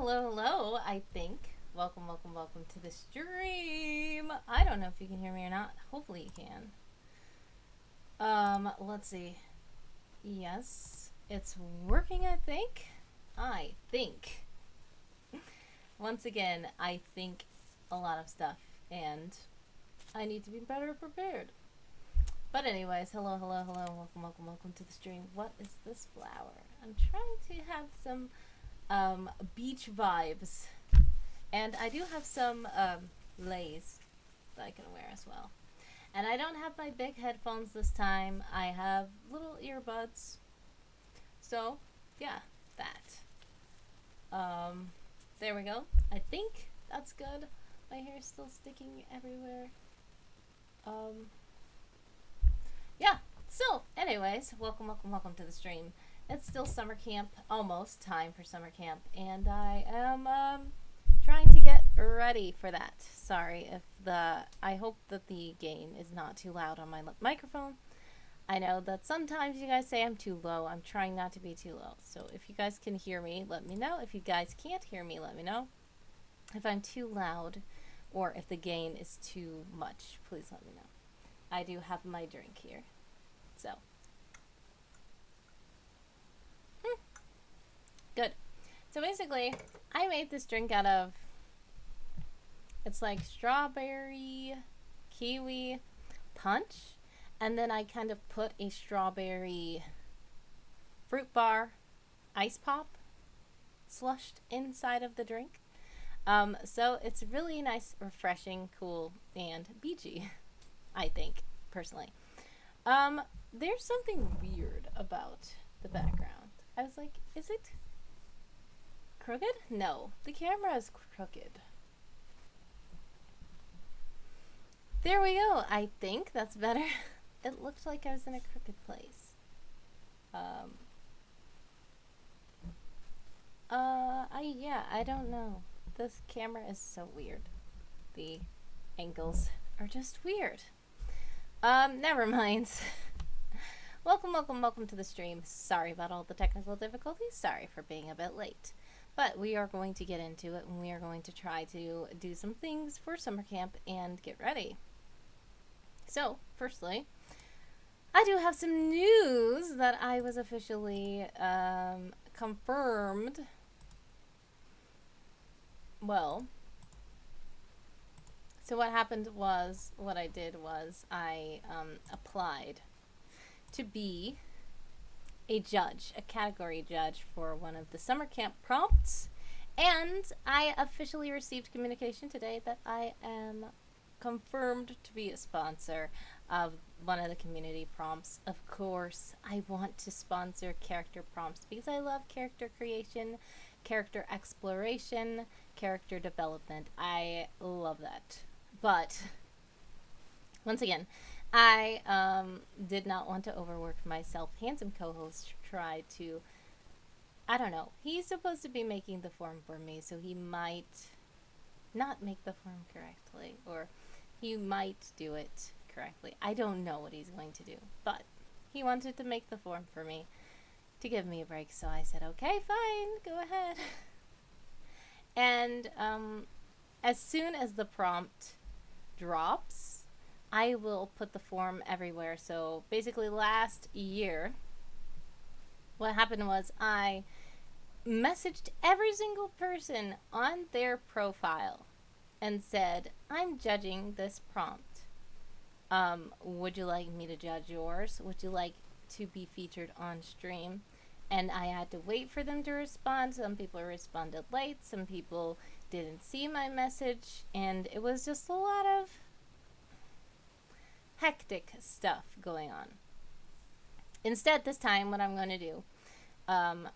hello, I think. Welcome to the stream. I don't know if you can hear me or not. Hopefully you can. Let's see. Yes, it's working, I think. I think. Once again, I think a lot of stuff, and I need to be better prepared. But anyways, hello. Welcome to the stream. What is this flower? I'm trying to have some beach vibes. And I do have some lays that I can wear as well. And I don't have my big headphones this time. I have little earbuds. So, yeah, that. There we go. I think that's good. My hair's still sticking everywhere. Um, yeah. So, anyways, welcome to the stream. It's still summer camp, almost time for summer camp, and I am trying to get ready for that. Sorry if I hope that the gain is not too loud on my microphone. I know that sometimes you guys say I'm too low. I'm trying not to be too low. So if you guys can hear me, let me know. If you guys can't hear me, let me know. If I'm too loud or if the gain is too much, please let me know. I do have my drink here. So, good. So basically, I made this drink out of, it's like strawberry, kiwi, punch, and then I kind of put a strawberry fruit bar ice pop slushed inside of the drink. So it's really nice, refreshing, cool, and beachy, I think, personally. There's something weird about the background. I was like, is it crooked? No, the camera is crooked. There we go. I think that's better. It looked like I was in a crooked place. I don't know. This camera is so weird. The angles are just weird. Never mind. Welcome to the stream. Sorry about all the technical difficulties. Sorry for being a bit late. But we are going to get into it, and we are going to try to do some things for summer camp and get ready. So, firstly, I do have some news that I was officially confirmed. Well, so what happened was, what I did was I applied to be a judge, a category judge for one of the summer camp prompts. And I officially received communication today that I am confirmed to be a sponsor of one of the community prompts. Of course, I want to sponsor character prompts because I love character creation, character exploration, character development. I love that. But once again, I did not want to overwork myself. Handsome co-host tried to, I don't know, he's supposed to be making the form for me, so he might not make the form correctly, or he might do it correctly. I don't know what he's going to do, but he wanted to make the form for me to give me a break, so I said, okay, fine, go ahead. And as soon as the prompt drops, I will put the form everywhere. So basically last year, what happened was I messaged every single person on their profile and said, I'm judging this prompt. Would you like me to judge yours? Would you like to be featured on stream? And I had to wait for them to respond. Some people responded late. Some people didn't see my message. And it was just a lot of hectic stuff going on. Instead, this time, what I'm going to do, I'm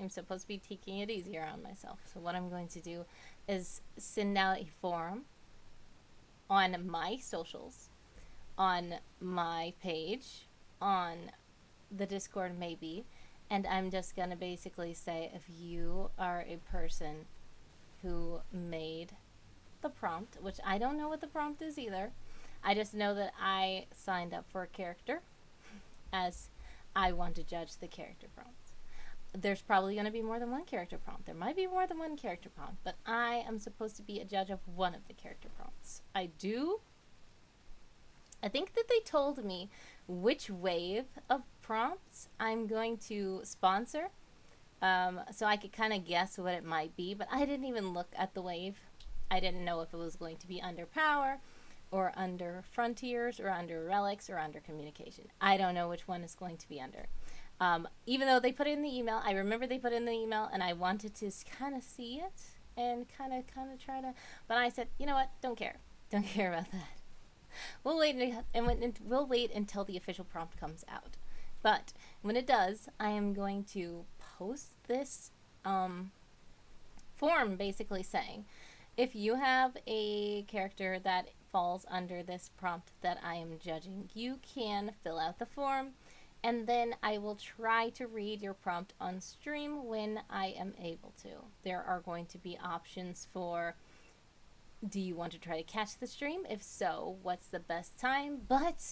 supposed to be taking it easier on myself. So what I'm going to do is send out a form on my socials, on my page, on the Discord maybe, and I'm just going to basically say, if you are a person who made the prompt, which I don't know what the prompt is either, I just know that I signed up for a character as I want to judge the character prompts. there's probably going to be more than one character prompt. There might be more than one character prompt, but I am supposed to be a judge of one of the character prompts. I think that they told me which wave of prompts I'm going to sponsor. So I could kind of guess what it might be, but I didn't even look at the wave. I didn't know if it was going to be under power, or under frontiers, or under relics, or under communication. I don't know which one is going to be under. Even though they put it in the email, I remember they put it in the email, and I wanted to kind of see it and kind of try to. But I said, you know what? Don't care. Don't care about that. We'll wait until the official prompt comes out. But when it does, I am going to post this form basically saying, if you have a character that falls under this prompt that I am judging, you can fill out the form, and then I will try to read your prompt on stream when I am able to. There are going to be options for, do you want to try to catch the stream? If so, what's the best time? But,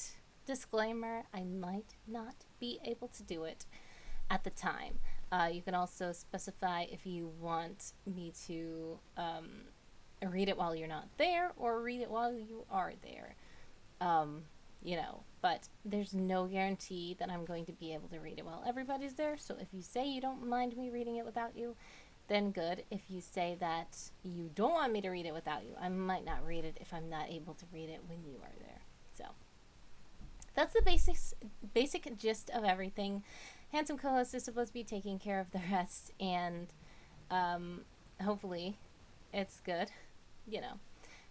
disclaimer, I might not be able to do it at the time. You can also specify if you want me to read it while you're not there, or read it while you are there. But there's no guarantee that I'm going to be able to read it while everybody's there. So if you say you don't mind me reading it without you, then good. If you say that you don't want me to read it without you, I might not read it if I'm not able to read it when you are there. So that's the basic gist of everything. Handsome co-host is supposed to be taking care of the rest, and hopefully it's good,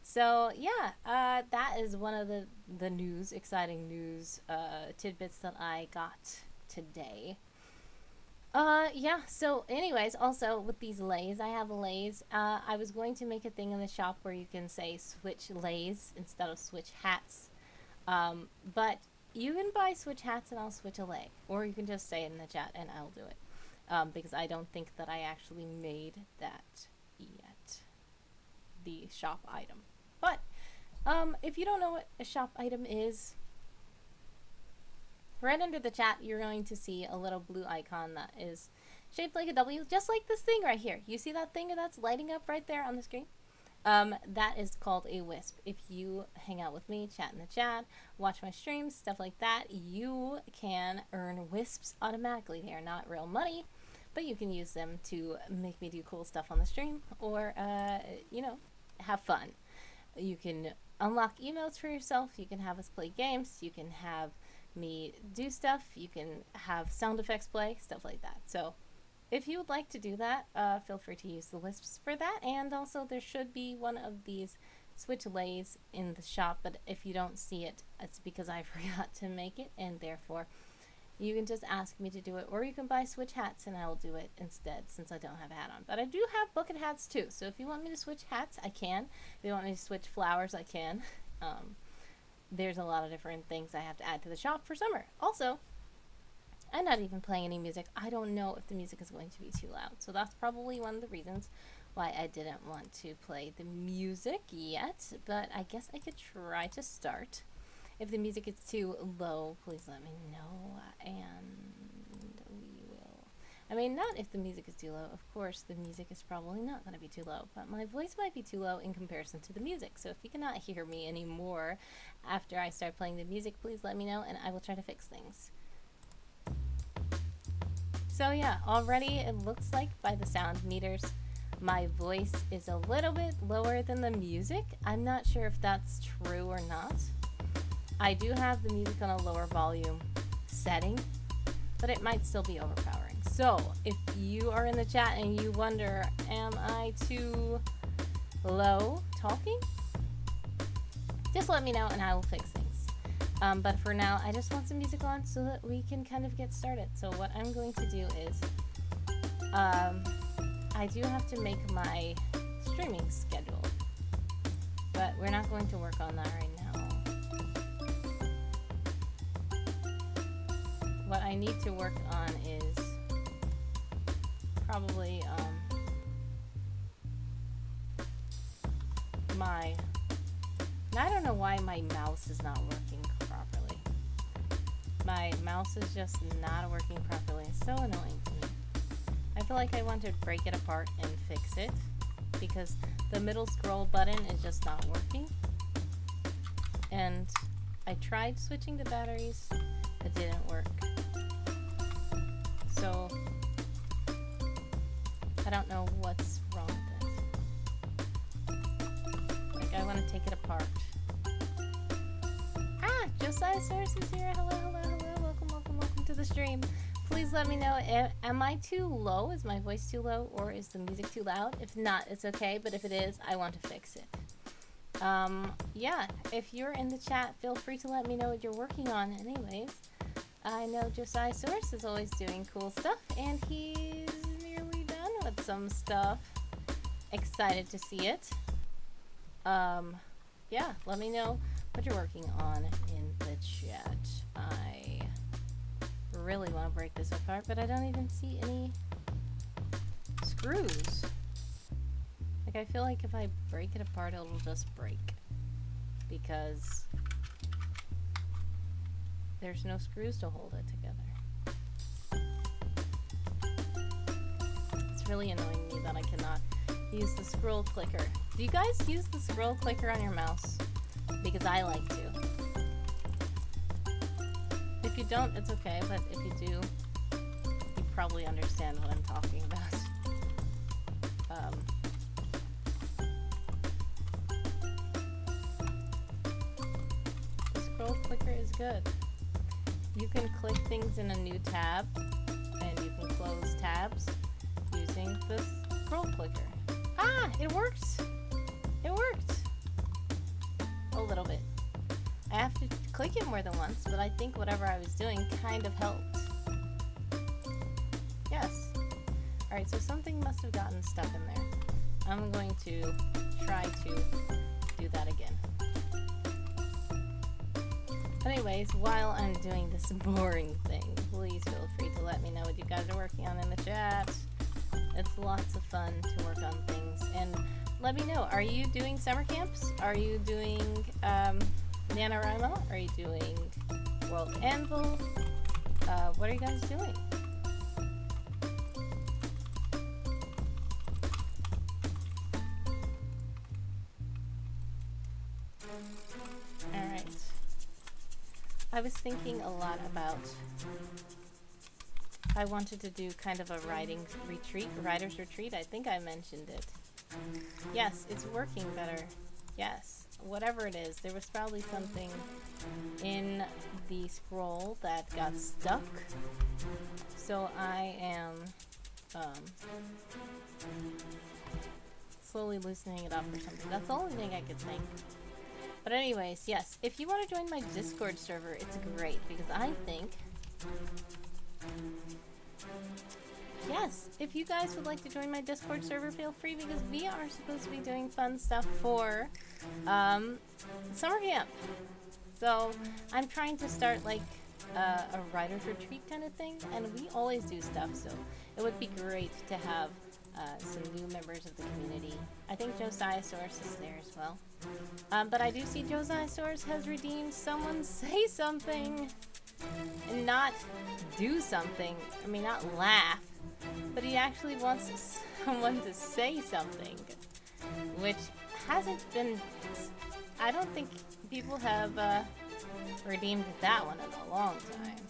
So yeah, that is one of the exciting news tidbits that I got today. Yeah, so anyways, also with these lays, I have lays. I was going to make a thing in the shop where you can say switch lays instead of switch hats. But you can buy switch hats and I'll switch a lay. Or you can just say it in the chat and I'll do it. Because I don't think that I actually made that yet. The shop item. But, if you don't know what a shop item is, right under the chat, you're going to see a little blue icon that is shaped like a W, just like this thing right here. You see that thing that's lighting up right there on the screen? That is called a wisp. If you hang out with me, chat in the chat, watch my streams, stuff like that, you can earn wisps automatically. They are not real money, but you can use them to make me do cool stuff on the stream, or, have fun. You can unlock emotes for yourself, you can have us play games, you can have me do stuff, you can have sound effects play, stuff like that. So if you would like to do that, feel free to use the wisps for that. And also there should be one of these switch lays in the shop, but if you don't see it, it's because I forgot to make it, and therefore you can just ask me to do it, or you can buy switch hats and I will do it instead, since I don't have a hat on. But I do have bucket hats too, so if you want me to switch hats, I can. If you want me to switch flowers, I can. There's a lot of different things I have to add to the shop for summer. Also, I'm not even playing any music. I don't know if the music is going to be too loud, so that's probably one of the reasons why I didn't want to play the music yet, but I guess I could try to start. If the music is too low, please let me know, and we will. I mean, not if the music is too low. Of course, the music is probably not going to be too low, but my voice might be too low in comparison to the music. So if you cannot hear me anymore after I start playing the music, please let me know, and I will try to fix things. So yeah, already it looks like by the sound meters, my voice is a little bit lower than the music. I'm not sure if that's true or not. I do have the music on a lower volume setting, but it might still be overpowering. So, if you are in the chat and you wonder, am I too low talking? Just let me know and I will fix things. But for now, I just want some music on so that we can kind of get started. So what I'm going to do is, I do have to make my streaming schedule, but we're not going to work on that right now. What I need to work on is probably I don't know why my mouse is not working properly. My mouse is just not working properly. It's so annoying to me. I feel like I want to break it apart and fix it because the middle scroll button is just not working. And I tried switching the batteries, it didn't work. So I don't know what's wrong with it. Like, I want to take it apart. Ah, Josiah Source is here. Hello, hello, hello. Welcome, welcome, welcome to the stream. Please let me know, am I too low? Is my voice too low? Or is the music too loud? If not, it's okay. But if it is, I want to fix it. Yeah, if you're in the chat, feel free to let me know what you're working on anyways. I know Josiah Source is always doing cool stuff, and he's nearly done with some stuff. Excited to see it. Yeah, let me know what you're working on in the chat. I really want to break this apart, but I don't even see any screws. Like, I feel like if I break it apart, it'll just break. Because there's no screws to hold it together. It's really annoying me that I cannot use the scroll clicker. Do you guys use the scroll clicker on your mouse? Because I like to. If you don't, it's okay, but if you do, you probably understand what I'm talking about. The scroll clicker is good. You can click things in a new tab, and you can close tabs using the scroll clicker. Ah, it works! It worked! A little bit. I have to click it more than once, but I think whatever I was doing kind of helped. Yes. Alright, so something must have gotten stuck in there. I'm going to try to do that again. Anyways, while I'm doing this boring thing, please feel free to let me know what you guys are working on in the chat. It's lots of fun to work on things. And let me know, are you doing summer camps? Are you doing NaNoWriMo? Are you doing World Anvil? What are you guys doing? Alright. I was thinking a lot about, I wanted to do kind of a writing retreat, writer's retreat. I think I mentioned it. Yes, it's working better. Yes. Whatever it is, there was probably something in the scroll that got stuck. So I am slowly loosening it up or something. That's the only thing I could think. But anyways, yes, if you want to join my Discord server, it's great because I think... Yes, if you guys would like to join my Discord server, feel free because we are supposed to be doing fun stuff for summer camp. So I'm trying to start like a writer's retreat kind of thing, and we always do stuff, so it would be great to have some new members of the community. I think Josiah Source is there as well. But I do see Josiah Source has redeemed someone say something and not do something. I mean, not laugh. But he actually wants someone to say something, which hasn't been... I don't think people have redeemed that one in a long time.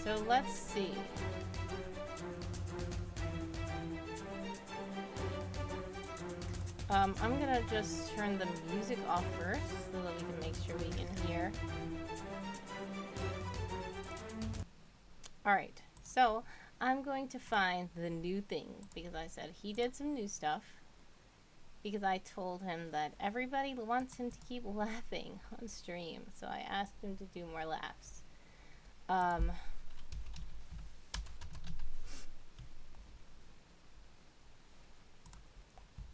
So let's see. I'm gonna just turn the music off first so that we can make sure we can hear. Alright, so I'm going to find the new thing because I said he did some new stuff because I told him that everybody wants him to keep laughing on stream, so I asked him to do more laughs.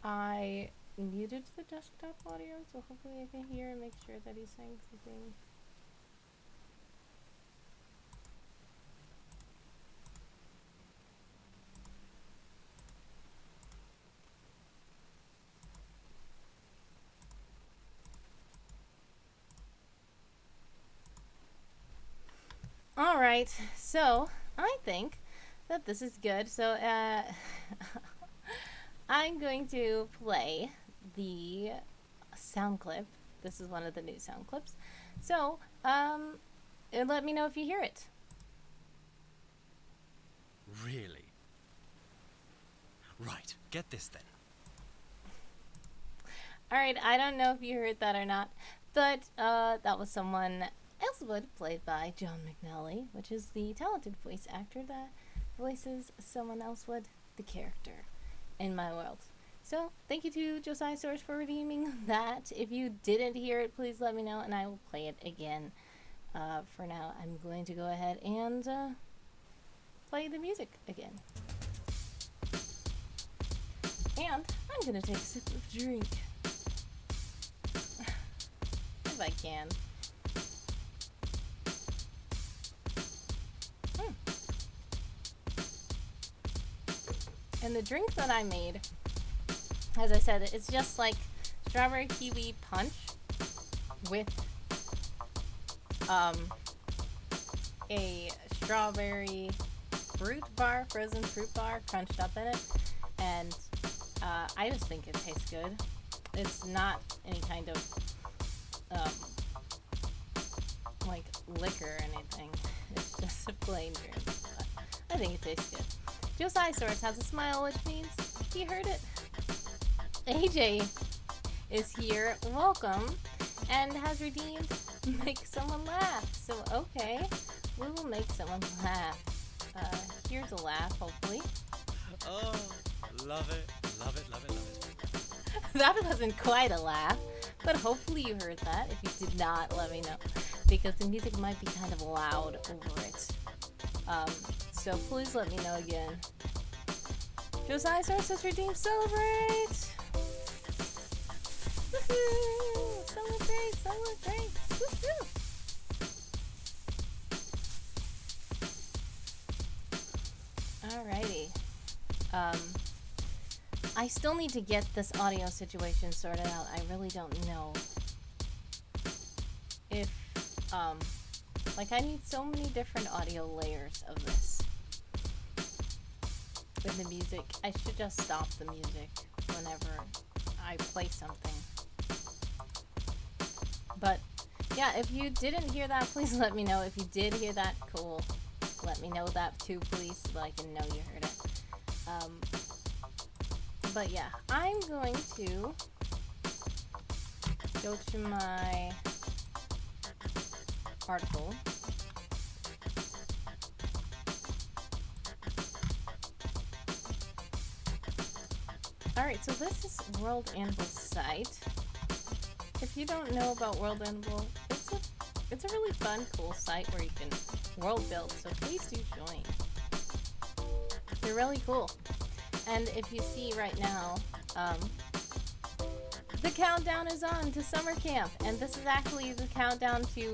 I muted the desktop audio, so hopefully I can hear and make sure that he's saying something. Alright, so I think that this is good. So, I'm going to play the sound clip. This is one of the new sound clips. So, let me know if you hear it. Really? Right, get this then. Alright, I don't know if you heard that or not, but that was someone Elsewood, played by John McNally, which is the talented voice actor that voices someone Elsewood, the character, in my world. So, thank you to Josiah Source for redeeming that. If you didn't hear it, please let me know and I will play it again. For now, I'm going to go ahead and play the music again. And I'm going to take a sip of drink. If I can. And the drink that I made, as I said, it's just like strawberry kiwi punch with a strawberry fruit bar, frozen fruit bar crunched up in it. And I just think it tastes good. It's not any kind of like liquor or anything. It's just a plain drink. But I think it tastes good. Josiah Source has a smile, which means he heard it. AJ is here, welcome, and has redeemed make someone laugh. So, okay, we will make someone laugh. Here's a laugh, hopefully. Oh, love it, love it, love it, love it. That wasn't quite a laugh, but hopefully you heard that. If you did not, let me know, because the music might be kind of loud over it. So please let me know again. Josiah Source has redeemed Celebrate! Woohoo! Celebrate, celebrate! Woohoo! Alrighty. I still need to get this audio situation sorted out. I really don't know if, like I need so many different audio layers of this. With the music, I should just stop the music whenever I play something. But, yeah, if you didn't hear that, please let me know. If you did hear that, cool. Let me know that too, please, so that I can know you heard it. But yeah, I'm going to go to my article. Alright, so this is World Anvil's site. If you don't know about World Anvil, it's a really fun, cool site where you can world build, so please do join. They're really cool. And if you see right now, the countdown is on to summer camp, and this is actually the countdown to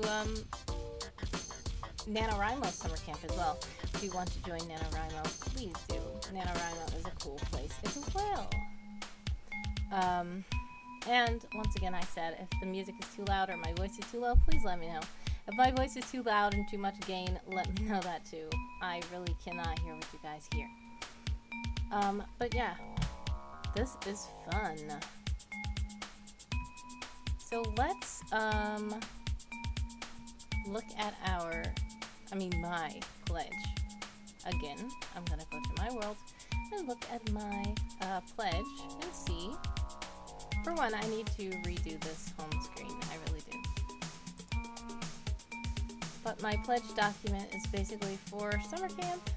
NaNoWriMo summer camp as well. If you want to join NaNoWriMo, please do. NaNoWriMo is a cool place as well. And once again, I said, if the music is too loud or my voice is too low, please let me know. If my voice is too loud and too much gain, let me know that too. I really cannot hear what you guys hear. But yeah, this is fun. So let's, look at my pledge. Again, I'm gonna go to my world and look at my, pledge and see. For one, I need to redo this home screen. I really do. But my pledge document is basically for summer camp.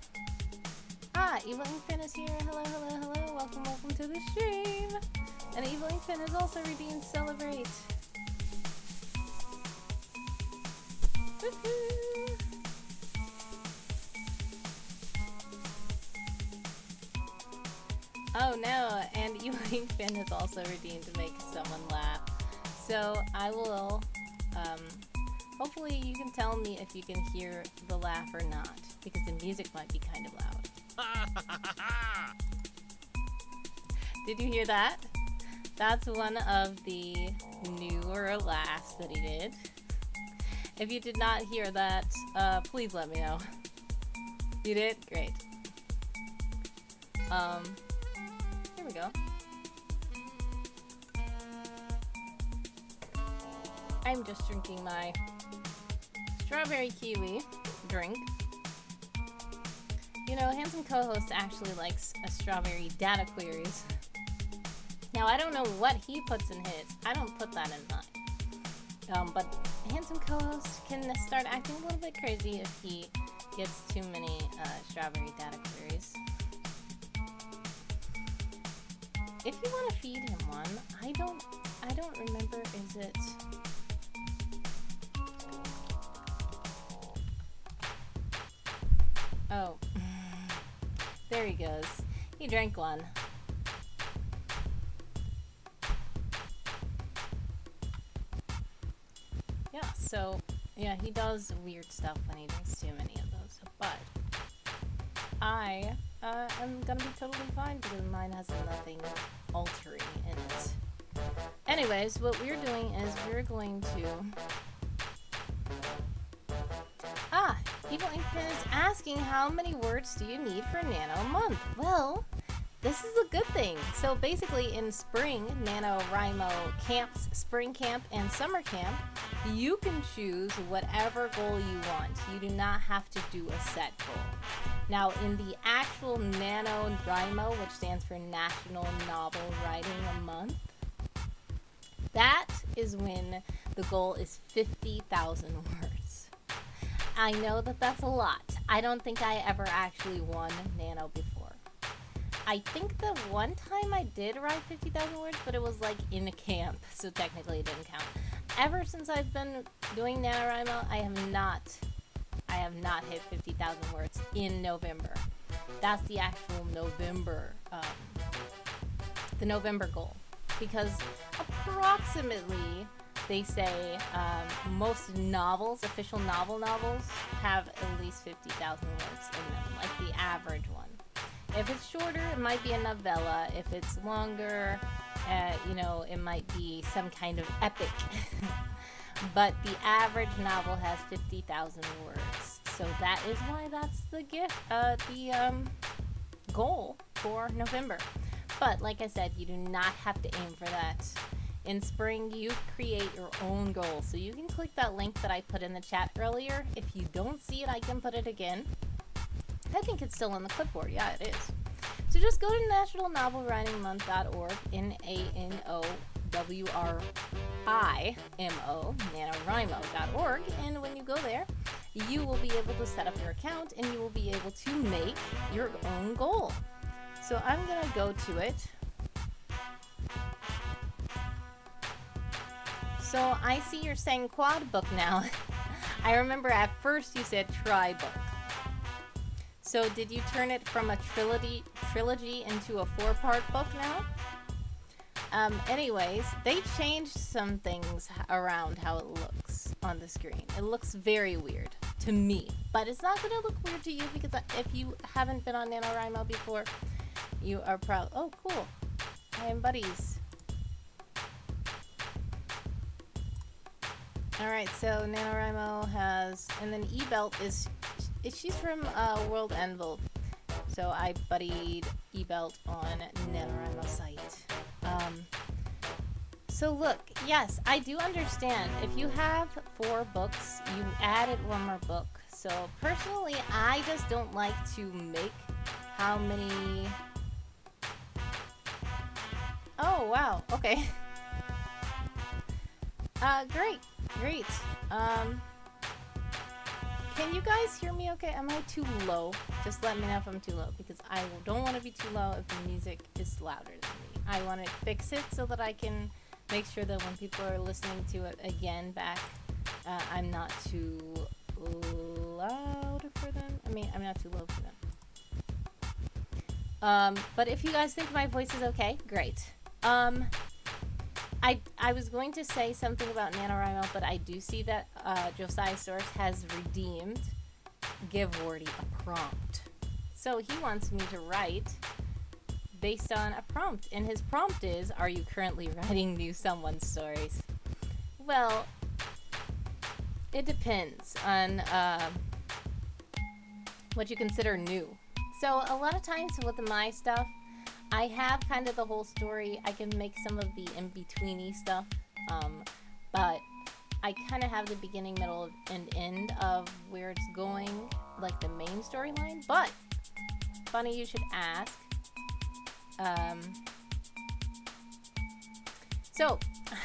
Ah, Evil Inkpin is here. Hello, hello, hello. Welcome, welcome to the stream. And Evil Inkpin has also redeemed Celebrate. Woohoo! Oh no, and Evil Inkpin has also redeemed to make someone laugh. So I will, hopefully you can tell me if you can hear the laugh or not, because the music might be kind of loud. Did you hear that? That's one of the newer laughs that he did. If you did not hear that, please let me know. You did? Great. Here we go. I'm just drinking my strawberry kiwi drink. You know, Handsome Co-host actually likes a strawberry data queries. Now, I don't know what he puts in his. I don't put that in mine. But Handsome Co-host can start acting a little bit crazy if he gets too many strawberry data queries. If you want to feed him one, I don't remember, is it... Oh, there he goes. He drank one. Yeah, so, yeah, he does weird stuff when he drinks too many of those, but I am gonna be totally fine because mine has nothing altering in it. Anyways, what we're doing is we're going to... Evil Inkman is asking how many words do you need for Nano a month? Well, this is a good thing. So basically in spring, NaNoWriMo camps, spring camp and summer camp, you can choose whatever goal you want. You do not have to do a set goal. Now in the actual NaNoWriMo, which stands for National Novel Writing a Month, that is when the goal is 50,000 words. I know that that's a lot. I don't think I ever actually won Nano before. I think the one time I did write 50,000 words, but it was like in a camp, so technically it didn't count. Ever since I've been doing NaNoWriMo, I have not hit 50,000 words in November. That's the actual November, the November goal. Because approximately, they say most novels, official novels, have at least 50,000 words in them, like the average one. If it's shorter, it might be a novella. If it's longer, you know, it might be some kind of epic. But the average novel has 50,000 words. So that is why that's the goal for November. But like I said, you do not have to aim for that. In spring, you create your own goal. So you can click that link that I put in the chat earlier. If you don't see it, I can put it again. I think it's still on the clipboard. Yeah, it is. So just go to nationalnovelwritingmonth.org, NaNoWriMo, NaNoWriMo.org, and when you go there, you will be able to set up your account and you will be able to make your own goal. So I'm going to go to it. So I see you're saying quad book now. I remember at first you said tri-book. So did you turn it from a trilogy into a 4-part book now? Anyways, they changed some things around how it looks on the screen. It looks very weird to me, but it's not going to look weird to you because if you haven't been on NaNoWriMo before, you are proud. Oh, cool. I am buddies. Alright, so NaNoWriMo has, and then eBelt she's from World Anvil. So I buddied eBelt on NaNoWriMo site. So look, yes, I do understand. If you have 4 books, you added 1 more book. So personally, I just don't like to make how many... Oh, wow, okay. Great. Can you guys hear me okay? Am I too low? Just let me know if I'm too low, because I don't want to be too low if the music is louder than me. I want to fix it so that I can make sure that when people are listening to it again back, I'm not too loud for them. I mean, I'm not too low for them. But if you guys think my voice is okay, great. I was going to say something about NaNoWriMo, but I do see that Josiah Source has redeemed Give Wordy a prompt. So he wants me to write based on a prompt. And his prompt is, are you currently writing new someone's stories? Well, it depends on what you consider new. So a lot of times with my stuff, I have kind of the whole story. I can make some of the in-betweeny stuff, but I kind of have the beginning, middle, and end of where it's going, like the main storyline. But funny you should ask. So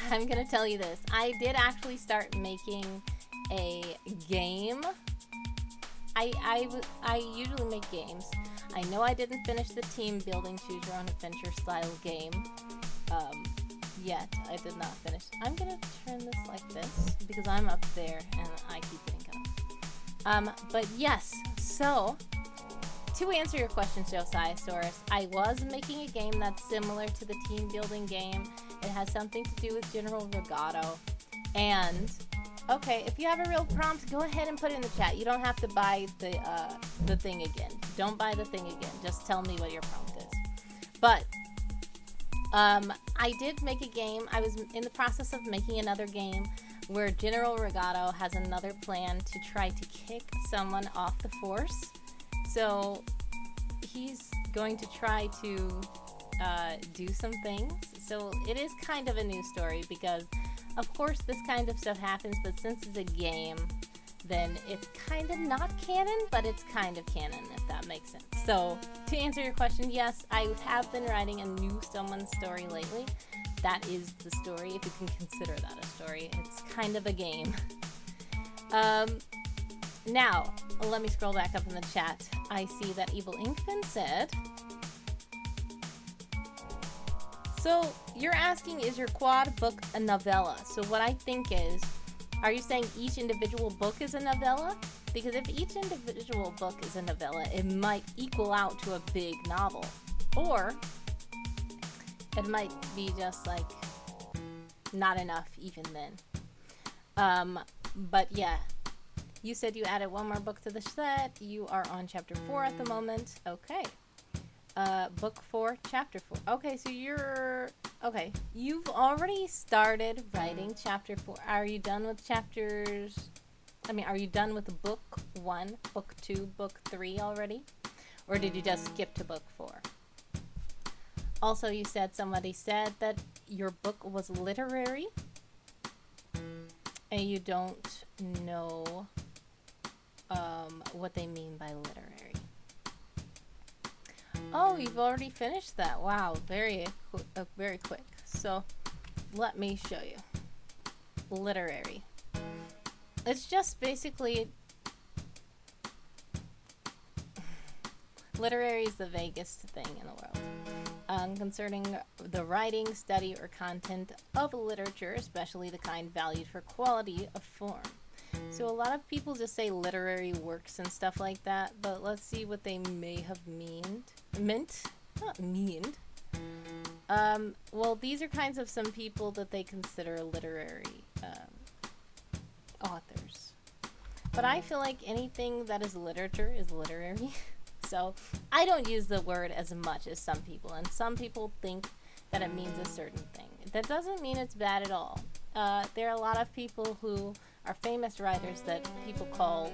I'm gonna tell you this. I did actually start making a game. I usually make games. I know I didn't finish the team building choose your own adventure style game yet. I did not finish. I'm gonna turn this like this because I'm up there and I keep getting cut off. But yes, so to answer your question, Josiasaurus, I was making a game that's similar to the team building game. It has something to do with General Regato. And okay, if you have a real prompt, go ahead and put it in the chat. You don't have to buy the thing again. Don't buy the thing again. Just tell me what your prompt is. But I did make a game. I was in the process of making another game where General Regato has another plan to try to kick someone off the force. So he's going to try to do some things. So it is kind of a new story because, of course, this kind of stuff happens, but since it's a game, then it's kind of not canon, but it's kind of canon, if that makes sense. So to answer your question, yes, I have been writing a new someone's story lately. That is the story, if you can consider that a story. It's kind of a game. Now, let me scroll back up in the chat. I see that Evil Inkfin said, so you're asking, is your quad book a novella? So what I think is, are you saying each individual book is a novella? Because if each individual book is a novella, it might equal out to a big novel. Or it might be just like not enough even then. But yeah. You said you added one more book to the set. You are on chapter 4 at the moment. Okay. Book 4, chapter 4. Okay, so you're... Okay. You've already started writing chapter 4. Are you done with chapters... are you done with book 1, book 2, book 3 already? Or did you just skip to book 4? Also, you said somebody said that your book was literary. And you don't know... what they mean by literary. Oh, you've already finished that. Wow, very quick. So, let me show you. Literary. It's just basically... Literary is the vaguest thing in the world. Concerning the writing, study, or content of literature, especially the kind valued for quality of form. So a lot of people just say literary works and stuff like that, but let's see what they may have meant. Well, these are kinds of some people that they consider literary authors. But I feel like anything that is literature is literary. So I don't use the word as much as some people, and some people think that it means a certain thing. That doesn't mean it's bad at all. There are a lot of people who are famous writers that people call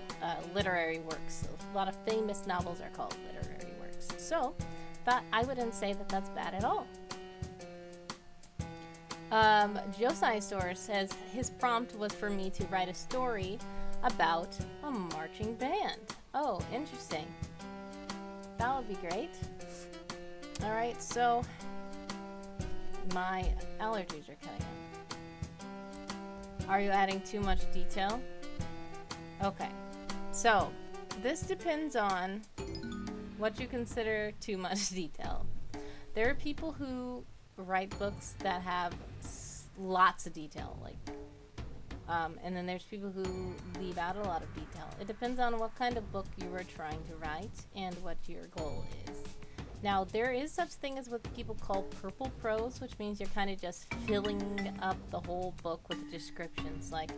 literary works. A lot of famous novels are called literary works. So I wouldn't say that that's bad at all. Josiasaurus says his prompt was for me to write a story about a marching band. Oh, interesting. That would be great. Alright, so my allergies are cutting in. Are you adding too much detail? Okay, so this depends on what you consider too much detail. There are people who write books that have lots of detail, and then there's people who leave out a lot of detail. It depends on what kind of book you are trying to write and what your goal is. Now, there is such thing as what people call purple prose, which means you're kind of just filling up the whole book with descriptions. Like,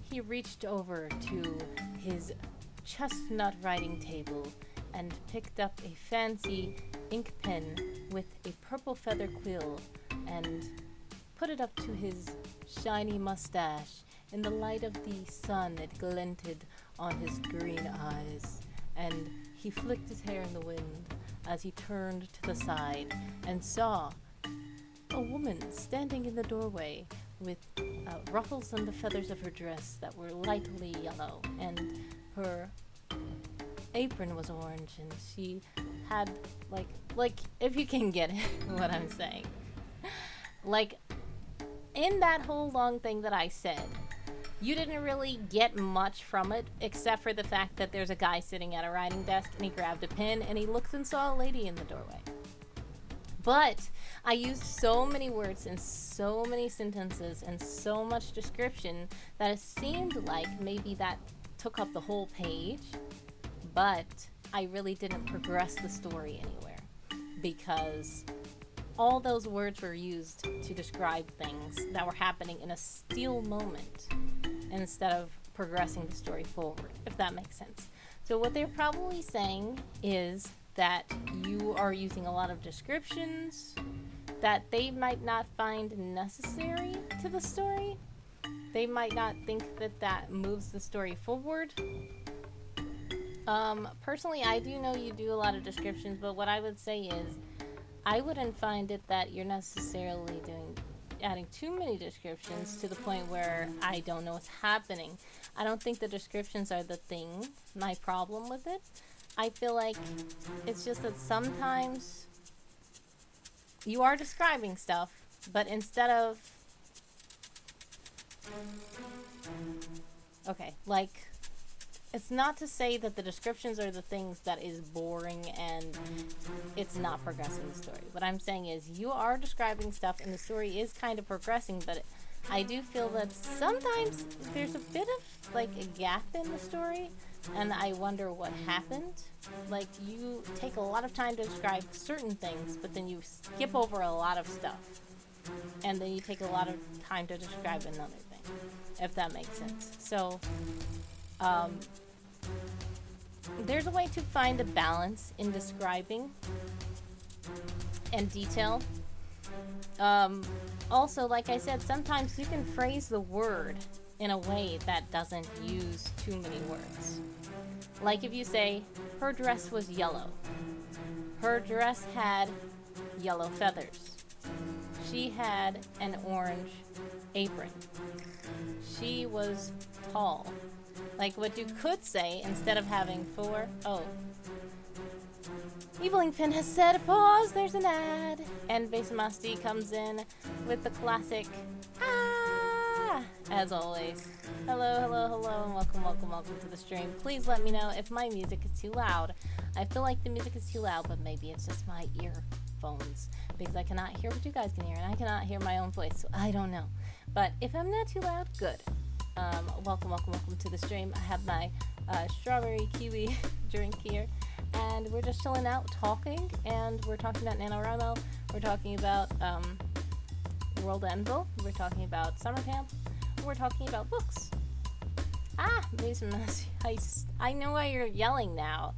he reached over to his chestnut writing table and picked up a fancy ink pen with a purple feather quill and put it up to his shiny mustache. In the light of the sun, it glinted on his green eyes, and He flicked his hair in the wind as he turned to the side and saw a woman standing in the doorway with ruffles on the feathers of her dress that were lightly yellow, and her apron was orange, and she had like if you can get what I'm saying, like in that whole long thing that I said, you didn't really get much from it except for the fact that there's a guy sitting at a writing desk and he grabbed a pen and he looked and saw a lady in the doorway. But I used so many words and so many sentences and so much description that it seemed like maybe that took up the whole page, but I really didn't progress the story anywhere because all those words were used to describe things that were happening in a still moment instead of progressing the story forward, if that makes sense. So what they're probably saying is that you are using a lot of descriptions that they might not find necessary to the story. They might not think that that moves the story forward. Personally, I do know you do a lot of descriptions, but what I would say is I wouldn't find it that you're necessarily adding too many descriptions to the point where I don't know what's happening. I don't think the descriptions are the thing, my problem with it. I feel like it's just that sometimes you are describing stuff, but instead of... Okay, like, it's not to say that the descriptions are the things that is boring and it's not progressing the story. What I'm saying is you are describing stuff and the story is kind of progressing, but I do feel that sometimes there's a bit of, like, a gap in the story, and I wonder what happened. Like, you take a lot of time to describe certain things, but then you skip over a lot of stuff. And then you take a lot of time to describe another thing, if that makes sense. So, there's a way to find a balance in describing and detail. Also, like I said, sometimes you can phrase the word in a way that doesn't use too many words. Like if you say, her dress was yellow. Her dress had yellow feathers. She had an orange apron. She was tall. Like what you could say instead of having Evelyn has said, pause, there's an ad. And Basamasti comes in with the classic, as always. Hello, hello, hello, and welcome to the stream. Please let me know if my music is too loud. I feel like the music is too loud, but maybe it's just my earphones, because I cannot hear what you guys can hear, and I cannot hear my own voice, so I don't know. But if I'm not too loud, good. Welcome to the stream. I have my strawberry kiwi drink here, and we're just chilling out, talking, and we're talking about NaNoWriMo, we're talking about World Anvil, we're talking about summer camp, we're talking about books. I know why you're yelling now,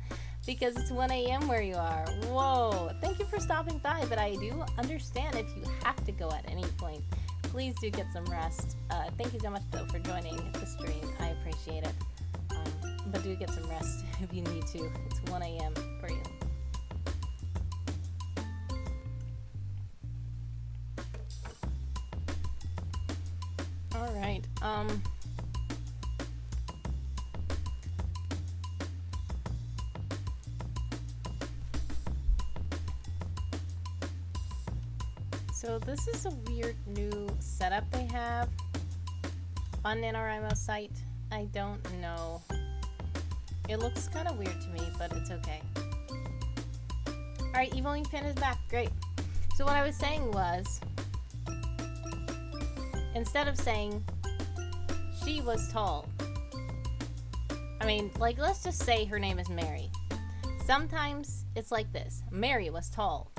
because it's 1 a.m. where you are. Whoa, thank you for stopping by, but I do understand if you have to go at any point. Please do get some rest. Thank you so much, though, for joining the stream. I appreciate it. But do get some rest if you need to. It's 1 a.m. for you. All right. So this is a weird new setup they have on NaNoWriMo's site. I don't know. It looks kind of weird to me, but it's okay. Alright, Evelyn Pin is back. Great. So what I was saying was, instead of saying, she was tall. I mean, like, let's just say her name is Mary. Sometimes it's like this. Mary was tall.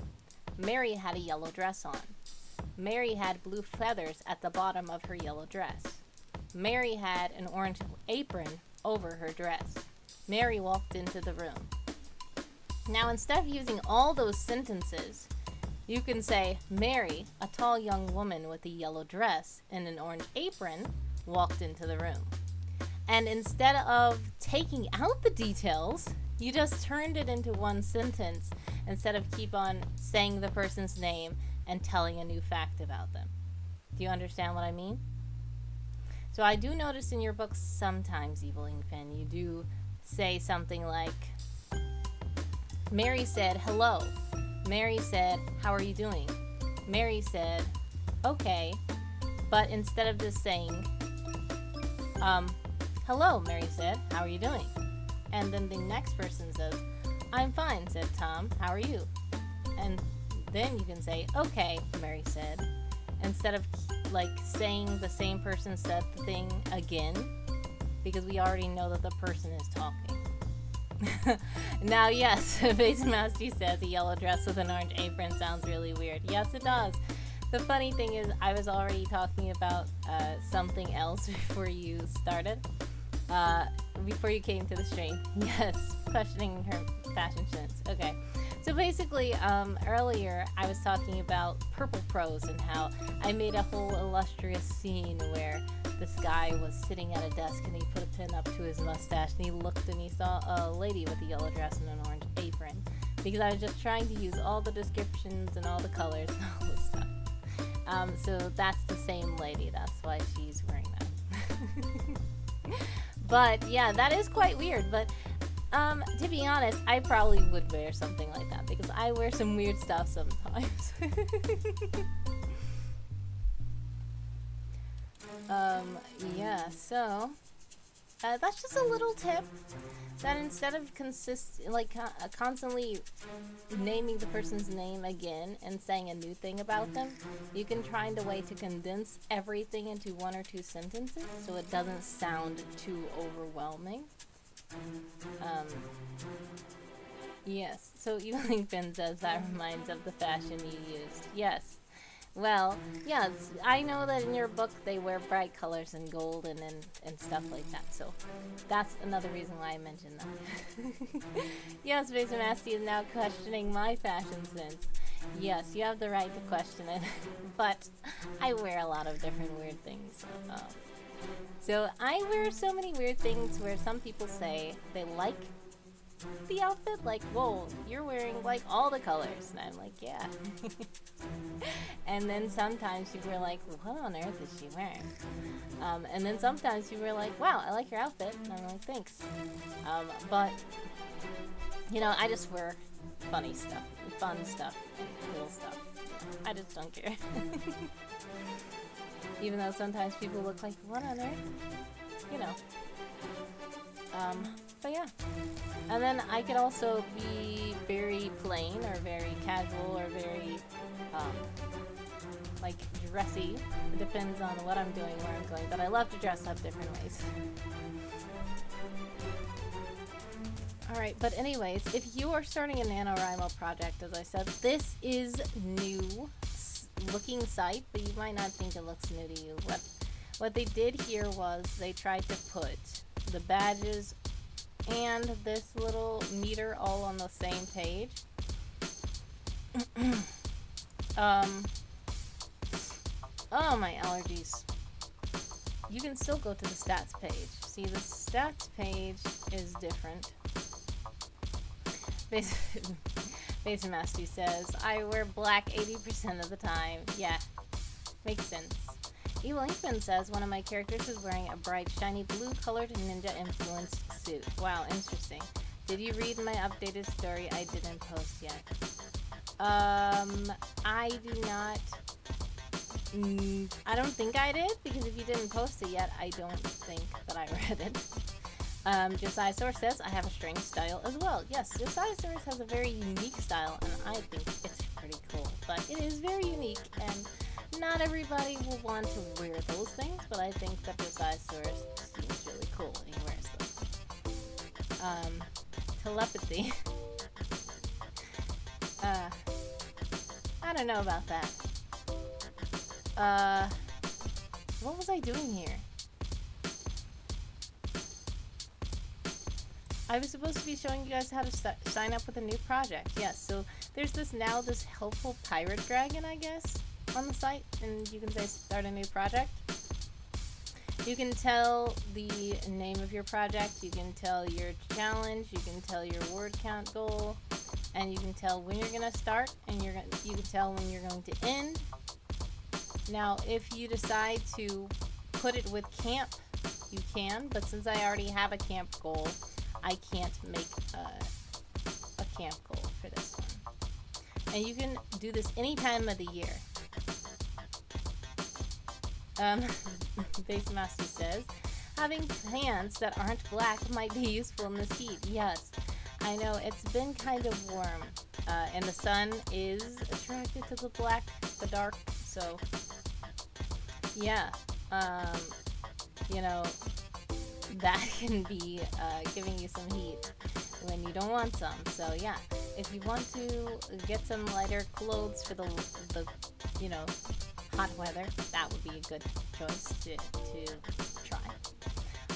Mary had a yellow dress on. Mary had blue feathers at the bottom of her yellow dress. Mary had an orange apron over her dress. Mary walked into the room. Now, instead of using all those sentences, you can say, Mary, a tall young woman with a yellow dress and an orange apron, walked into the room. And instead of taking out the details, You just turned it into one sentence instead of keep on saying the person's name and telling a new fact about them. Do you understand what I mean? So I do notice in your books sometimes, Evil Inkpin, you do say something like, Mary said, hello. Mary said, how are you doing? Mary said, okay. But instead of just saying, hello, Mary said, how are you doing? And then the next person says, I'm fine, said Tom, how are you? And then you can say, okay, Mary said, instead of like saying the same person said the thing again, because we already know that the person is talking. Now, yes, Base Master says a yellow dress with an orange apron sounds really weird. Yes, it does. The funny thing is, I was already talking about something else before you started. Before you came to the stream. Yes, questioning her fashion sense. Okay. So basically, earlier I was talking about Purple Prose and how I made a whole illustrious scene where this guy was sitting at a desk and he put a pin up to his mustache and he looked and he saw a lady with a yellow dress and an orange apron. Because I was just trying to use all the descriptions and all the colors and all this stuff. So that's the same lady. That's why she's wearing that. But yeah, that is quite weird. But to be honest, I probably would wear something like that because I wear some weird stuff sometimes. Yeah, so that's just a little tip that instead of constantly naming the person's name again and saying a new thing about them, you can find a way to condense everything into one or two sentences so it doesn't sound too overwhelming. Yes, so Evening Finn says that reminds of the fashion you used. Yes. Well, yeah, I know that in your book they wear bright colors and gold and stuff like that, so that's another reason why I mentioned that. Yes, Base Nasty is now questioning my fashion sense. Yes, you have the right to question it, but I wear a lot of different weird things. So I wear so many weird things where some people say they like the outfit, like, whoa, you're wearing like all the colors, and I'm like, yeah. And then sometimes people are like, what on earth is she wearing? And then sometimes people are like, wow, I like your outfit, and I'm like, thanks. But you know, I just wear funny stuff, and fun stuff, and cool stuff. I just don't care. Even though sometimes people look like, what on earth? You know. But yeah. And then I could also be very plain or very casual or very, like, dressy. It depends on what I'm doing, where I'm going. But I love to dress up different ways. Alright, but anyways, if you are starting a NaNoWriMo project, as I said, this is new looking site, but you might not think it looks new to you. What they did here was they tried to put the badges and this little meter all on the same page. Oh, my allergies. You can still go to the stats page. See, the stats page is different. Base Master says, I wear black 80% of the time. Yeah, makes sense. Evil Inkman says, one of my characters is wearing a bright, shiny blue-colored ninja-influenced suit. Wow, interesting. Did you read my updated story I didn't post yet? I do not... I don't think I did, because if you didn't post it yet, I don't think that I read it. Josiah Source says, I have a strange style as well. Yes, Josiah Source has a very unique style, and I think it's pretty cool. But it is very unique, and not everybody will want to wear those things, but I think that Josiah Source seems really cool when he wears them. Telepathy. I don't know about that. What was I doing here? I was supposed to be showing you guys how to sign up with a new project. Yes, so there's this helpful pirate dragon, I guess, on the site, and you can say start a new project. You can tell the name of your project, you can tell your challenge, you can tell your word count goal, and you can tell when you're going to start, and you can tell when you're going to end. Now, if you decide to put it with camp, you can, but since I already have a camp goal, I can't make a camp goal for this one. And you can do this any time of the year. Base Master says, having pants that aren't black might be useful in this heat. Yes, I know it's been kind of warm, and the sun is attracted to the black, the dark, so yeah, you know, that can be giving you some heat when you don't want some. So yeah, if you want to get some lighter clothes for the you know, hot weather, that would be a good choice to try.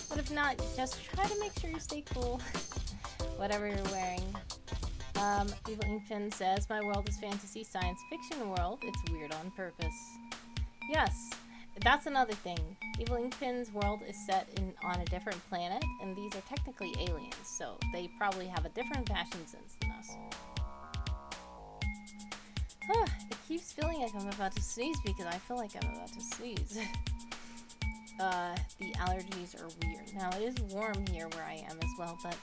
But if not, just try to make sure you stay cool, whatever you're wearing. Evil Inkpin says, my world is fantasy science fiction world. It's weird on purpose. Yes, that's another thing. Evil Inkpin's world is set on a different planet, and these are technically aliens, so they probably have a different fashion sense than us. It keeps feeling like I'm about to sneeze because I feel like I'm about to sneeze. The allergies are weird. Now, it is warm here where I am as well, but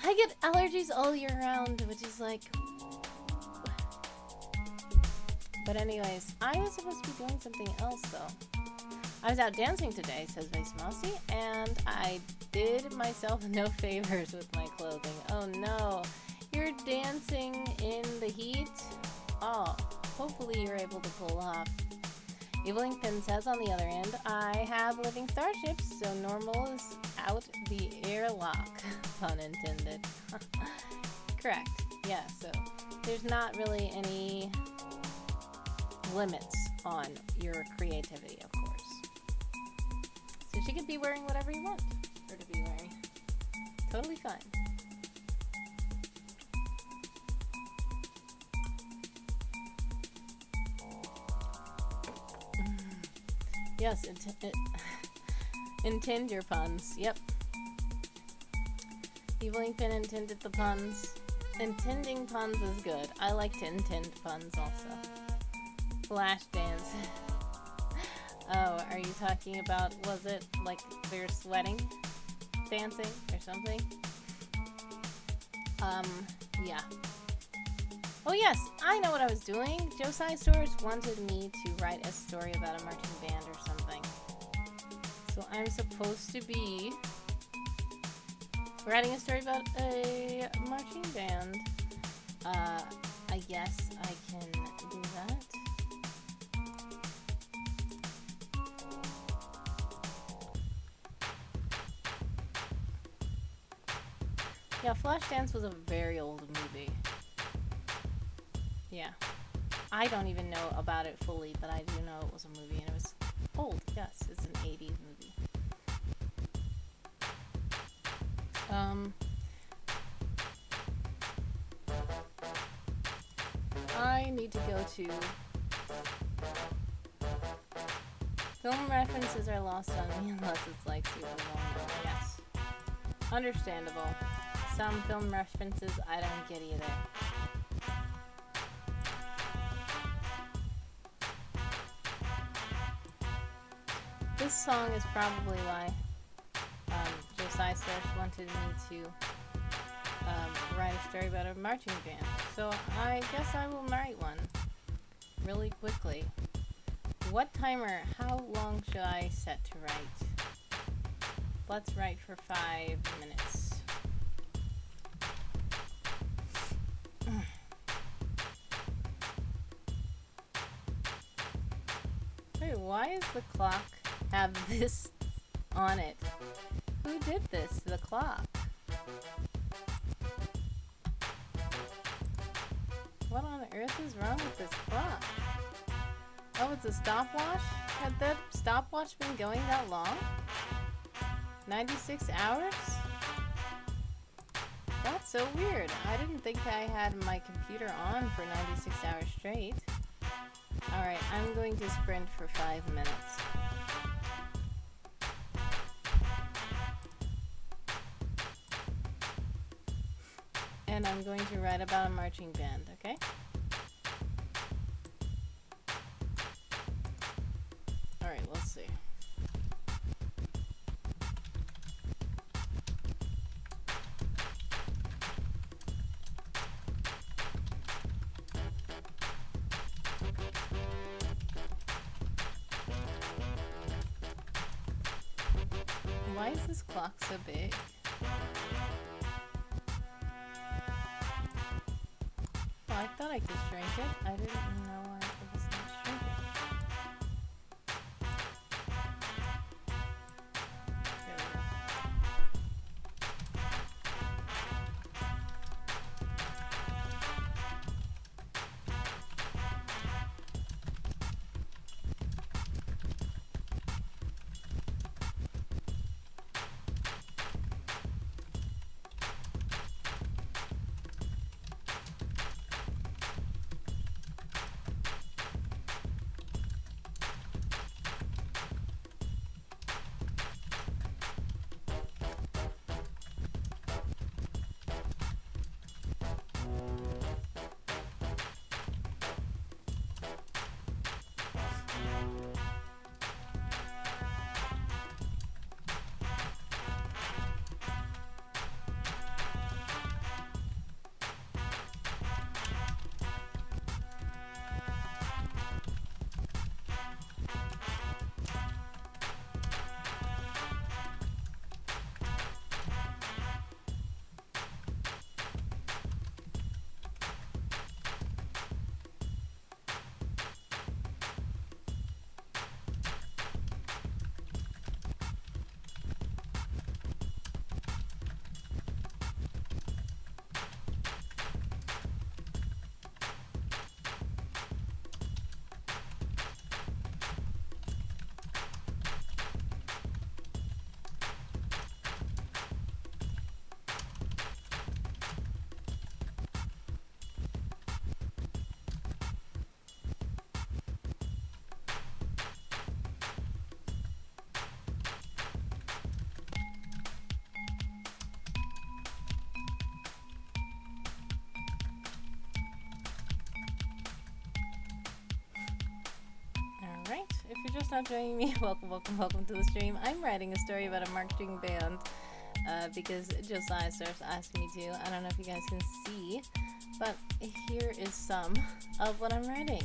I get allergies all year round, which is like... But anyways, I was supposed to be doing something else, though. I was out dancing today, says Base Mossy, and I did myself no favors with my clothing. Oh no, you're dancing in the heat? Oh, hopefully you're able to pull off. Evil Inkpin says on the other end, I have living starships, so normal is out the airlock. Pun intended. Correct. Yeah, so there's not really any limits on your creativity, of course. So she could be wearing whatever you want her to be wearing. Totally fine. Yes, intend your puns. Yep. Evil Inkpin intended the puns. Intending puns is good. I like to intend puns also. Flash dance. Oh, are you talking about, was it like they're sweating? Dancing or something? Yeah. Oh yes, I know what I was doing. Josai Stores wanted me to write a story about a marching band or something. So I'm supposed to be writing a story about a marching band. I guess I can do that. Yeah, Flashdance was a very old movie. Yeah. I don't even know about it fully, but I do know it was a movie, and it was old. Yes, it's an 80s movie. I need to go to... Film references are lost on me unless it's like super long. Yes. Understandable. Some film references I don't get either. This song is probably why Josiah Source wanted me to write a story about a marching band. So I guess I will write one really quickly. What timer? How long should I set to write? Let's write for 5 minutes. Wait, why does the clock have this on it? Who did this to the clock? What on earth is wrong with this clock? Oh, it's a stopwatch? Had that stopwatch been going that long? 96 hours? That's so weird. I didn't think I had my computer on for 96 hours straight. Alright, I'm going to sprint for 5 minutes. And I'm going to write about a marching band, okay? Alright, let's see. Why is this clock so big? Oh, I thought I could shrink it. I didn't know I was not shrink it. There we go. Alright, if you're just now joining me, welcome to the stream. I'm writing a story about a marching band because Josiah starts asking me to. I don't know if you guys can see, but here is some of what I'm writing.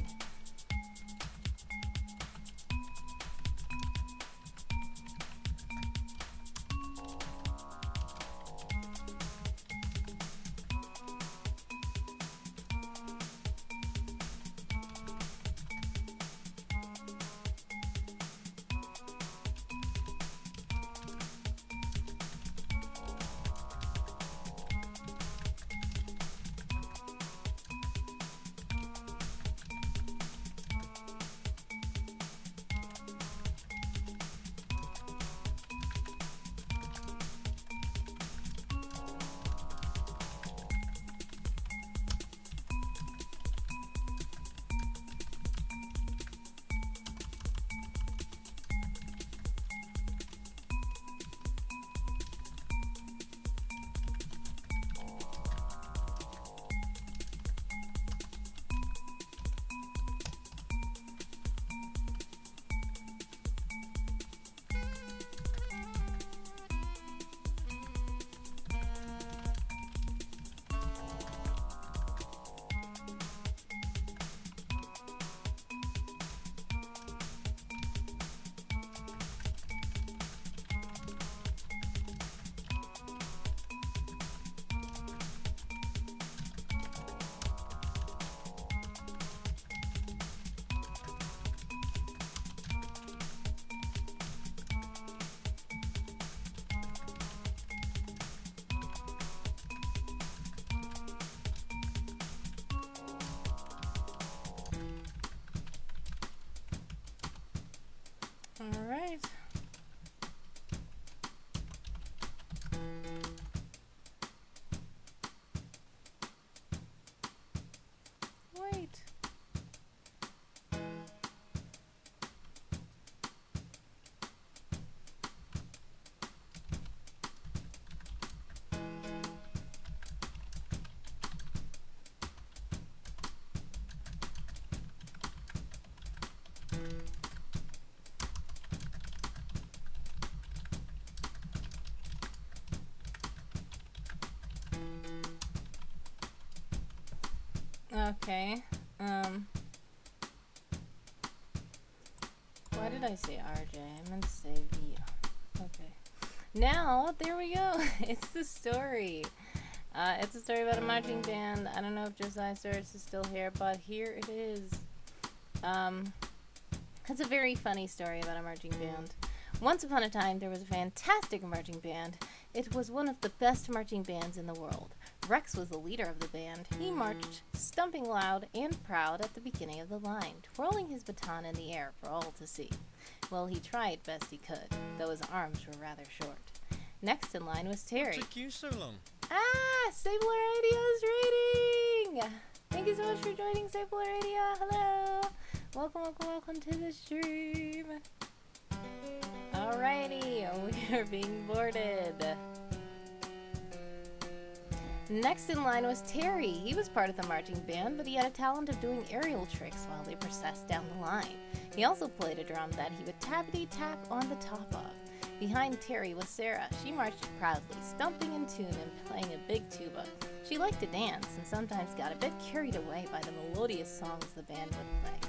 Alright. Wait. Okay. Why did I say RJ? I meant to say V. Okay. Now, there we go. It's the story. It's a story about a marching band. I don't know if Josiah Soros is still here, but here it is. It's a very funny story about a marching band. Once upon a time, there was a fantastic marching band. It was one of the best marching bands in the world. Rex was the leader of the band. He marched, stumping loud and proud at the beginning of the line, twirling his baton in the air for all to see. Well, he tried best he could, though his arms were rather short. Next in line was Terry. What took you so long? Sable Radio's reading! Thank you so much for joining Sable Radio. Hello! Welcome to the stream. Alrighty, we are being boarded. Next in line was Terry. He was part of the marching band, but he had a talent of doing aerial tricks while they processed down the line. He also played a drum that he would tappity-tap on the top of. Behind Terry was Sarah. She marched proudly, stumping in tune and playing a big tuba. She liked to dance and sometimes got a bit carried away by the melodious songs the band would play.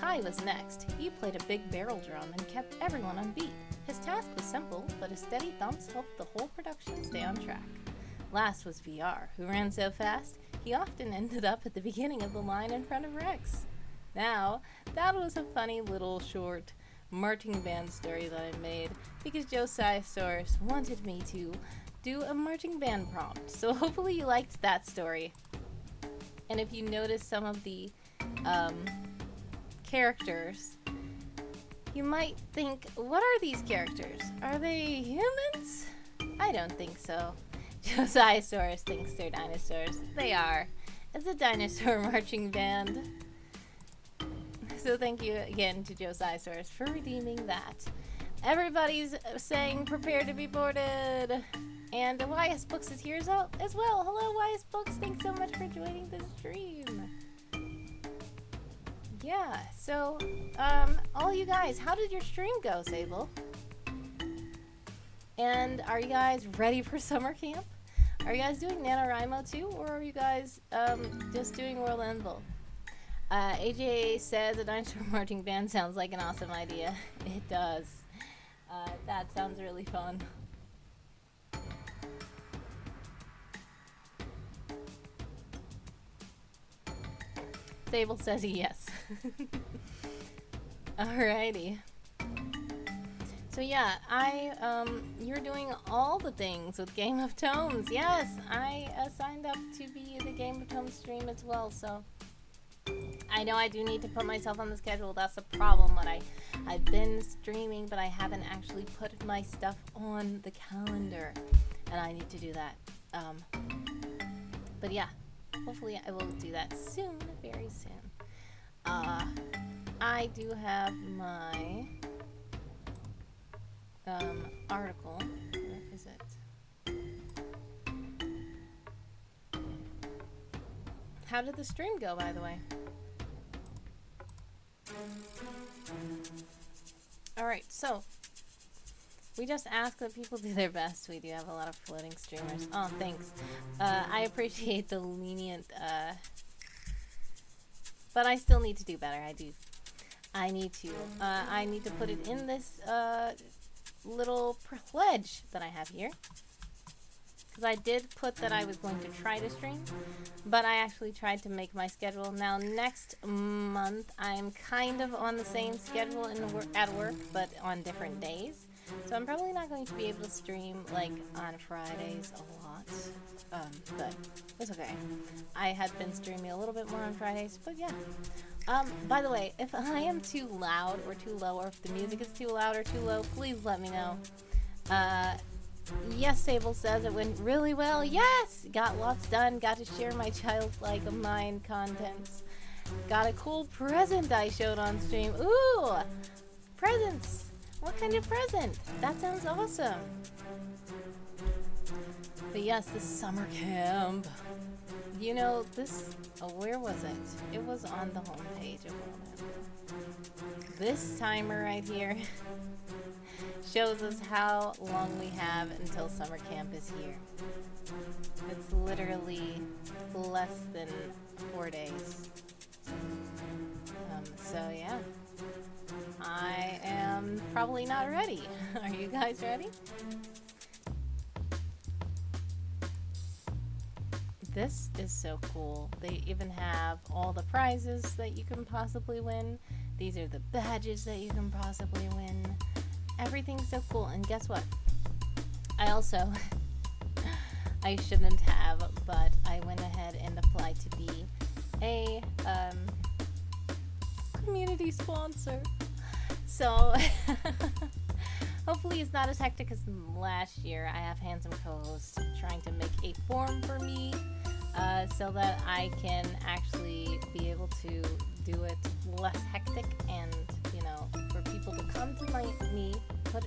Kai was next. He played a big barrel drum and kept everyone on beat. His task was simple, but his steady thumps helped the whole production stay on track. Last was VR, who ran so fast, he often ended up at the beginning of the line in front of Rex. Now, that was a funny little short marching band story that I made because Josiah Soros wanted me to do a marching band prompt. So hopefully you liked that story. And if you notice some of the characters, you might think, what are these characters? Are they humans? I don't think so. Josiah Soros thinks they're dinosaurs. They are. It's a dinosaur marching band. So thank you again to Josiah Soros for redeeming that. Everybody's saying prepare to be boarded. And YS Books is here as well. Hello YS Books, thanks so much for joining the stream. Yeah, so all you guys, how did your stream go, Sable? And are you guys ready for summer camp? Are you guys doing NaNoWriMo too, or are you guys just doing World Anvil? AJ says a dinosaur marching band sounds like an awesome idea. It does. That sounds really fun. Sable says yes. Alrighty. So yeah, you're doing all the things with Game of Tomes. Yes, I signed up to be the Game of Tomes stream as well, so I know I do need to put myself on the schedule. That's the problem. I've been streaming, but I haven't actually put my stuff on the calendar, and I need to do that. But yeah, hopefully I will do that soon, very soon. I do have my article. Where is it? How did the stream go, by the way? Alright, so we just ask that people do their best. We do have a lot of floating streamers. Oh, thanks. I appreciate the lenient, but I still need to do better. I need to put it in this, little pledge that I have here. Because I did put that I was going to try to stream, but I actually tried to make my schedule. Now, next month, I'm kind of on the same schedule at work, but on different days. So I'm probably not going to be able to stream, like, on Fridays a lot. But it's okay. I had been streaming a little bit more on Fridays, but yeah. By the way, if I am too loud or too low, or if the music is too loud or too low, please let me know. Yes, Sable says it went really well. Yes! Got lots done. Got to share my childlike mind contents. Got a cool present I showed on stream. Ooh! Presents! What kind of present? That sounds awesome. But yes, this summer camp. You know, this... Oh, where was it? It was on the homepage of World Anvil. This timer right here shows us how long we have until summer camp is here. It's literally less than 4 days. So yeah, I am probably not ready. Are you guys ready? This is so cool. They even have all the prizes that you can possibly win. These are the badges that you can possibly win. Everything's so cool. And guess what? I also, I shouldn't have, but I went ahead and applied to be a community sponsor. So hopefully it's not as hectic as last year. I have handsome co-hosts trying to make a form for me so that I can actually be able to do it less hectic, and for people to come to me, put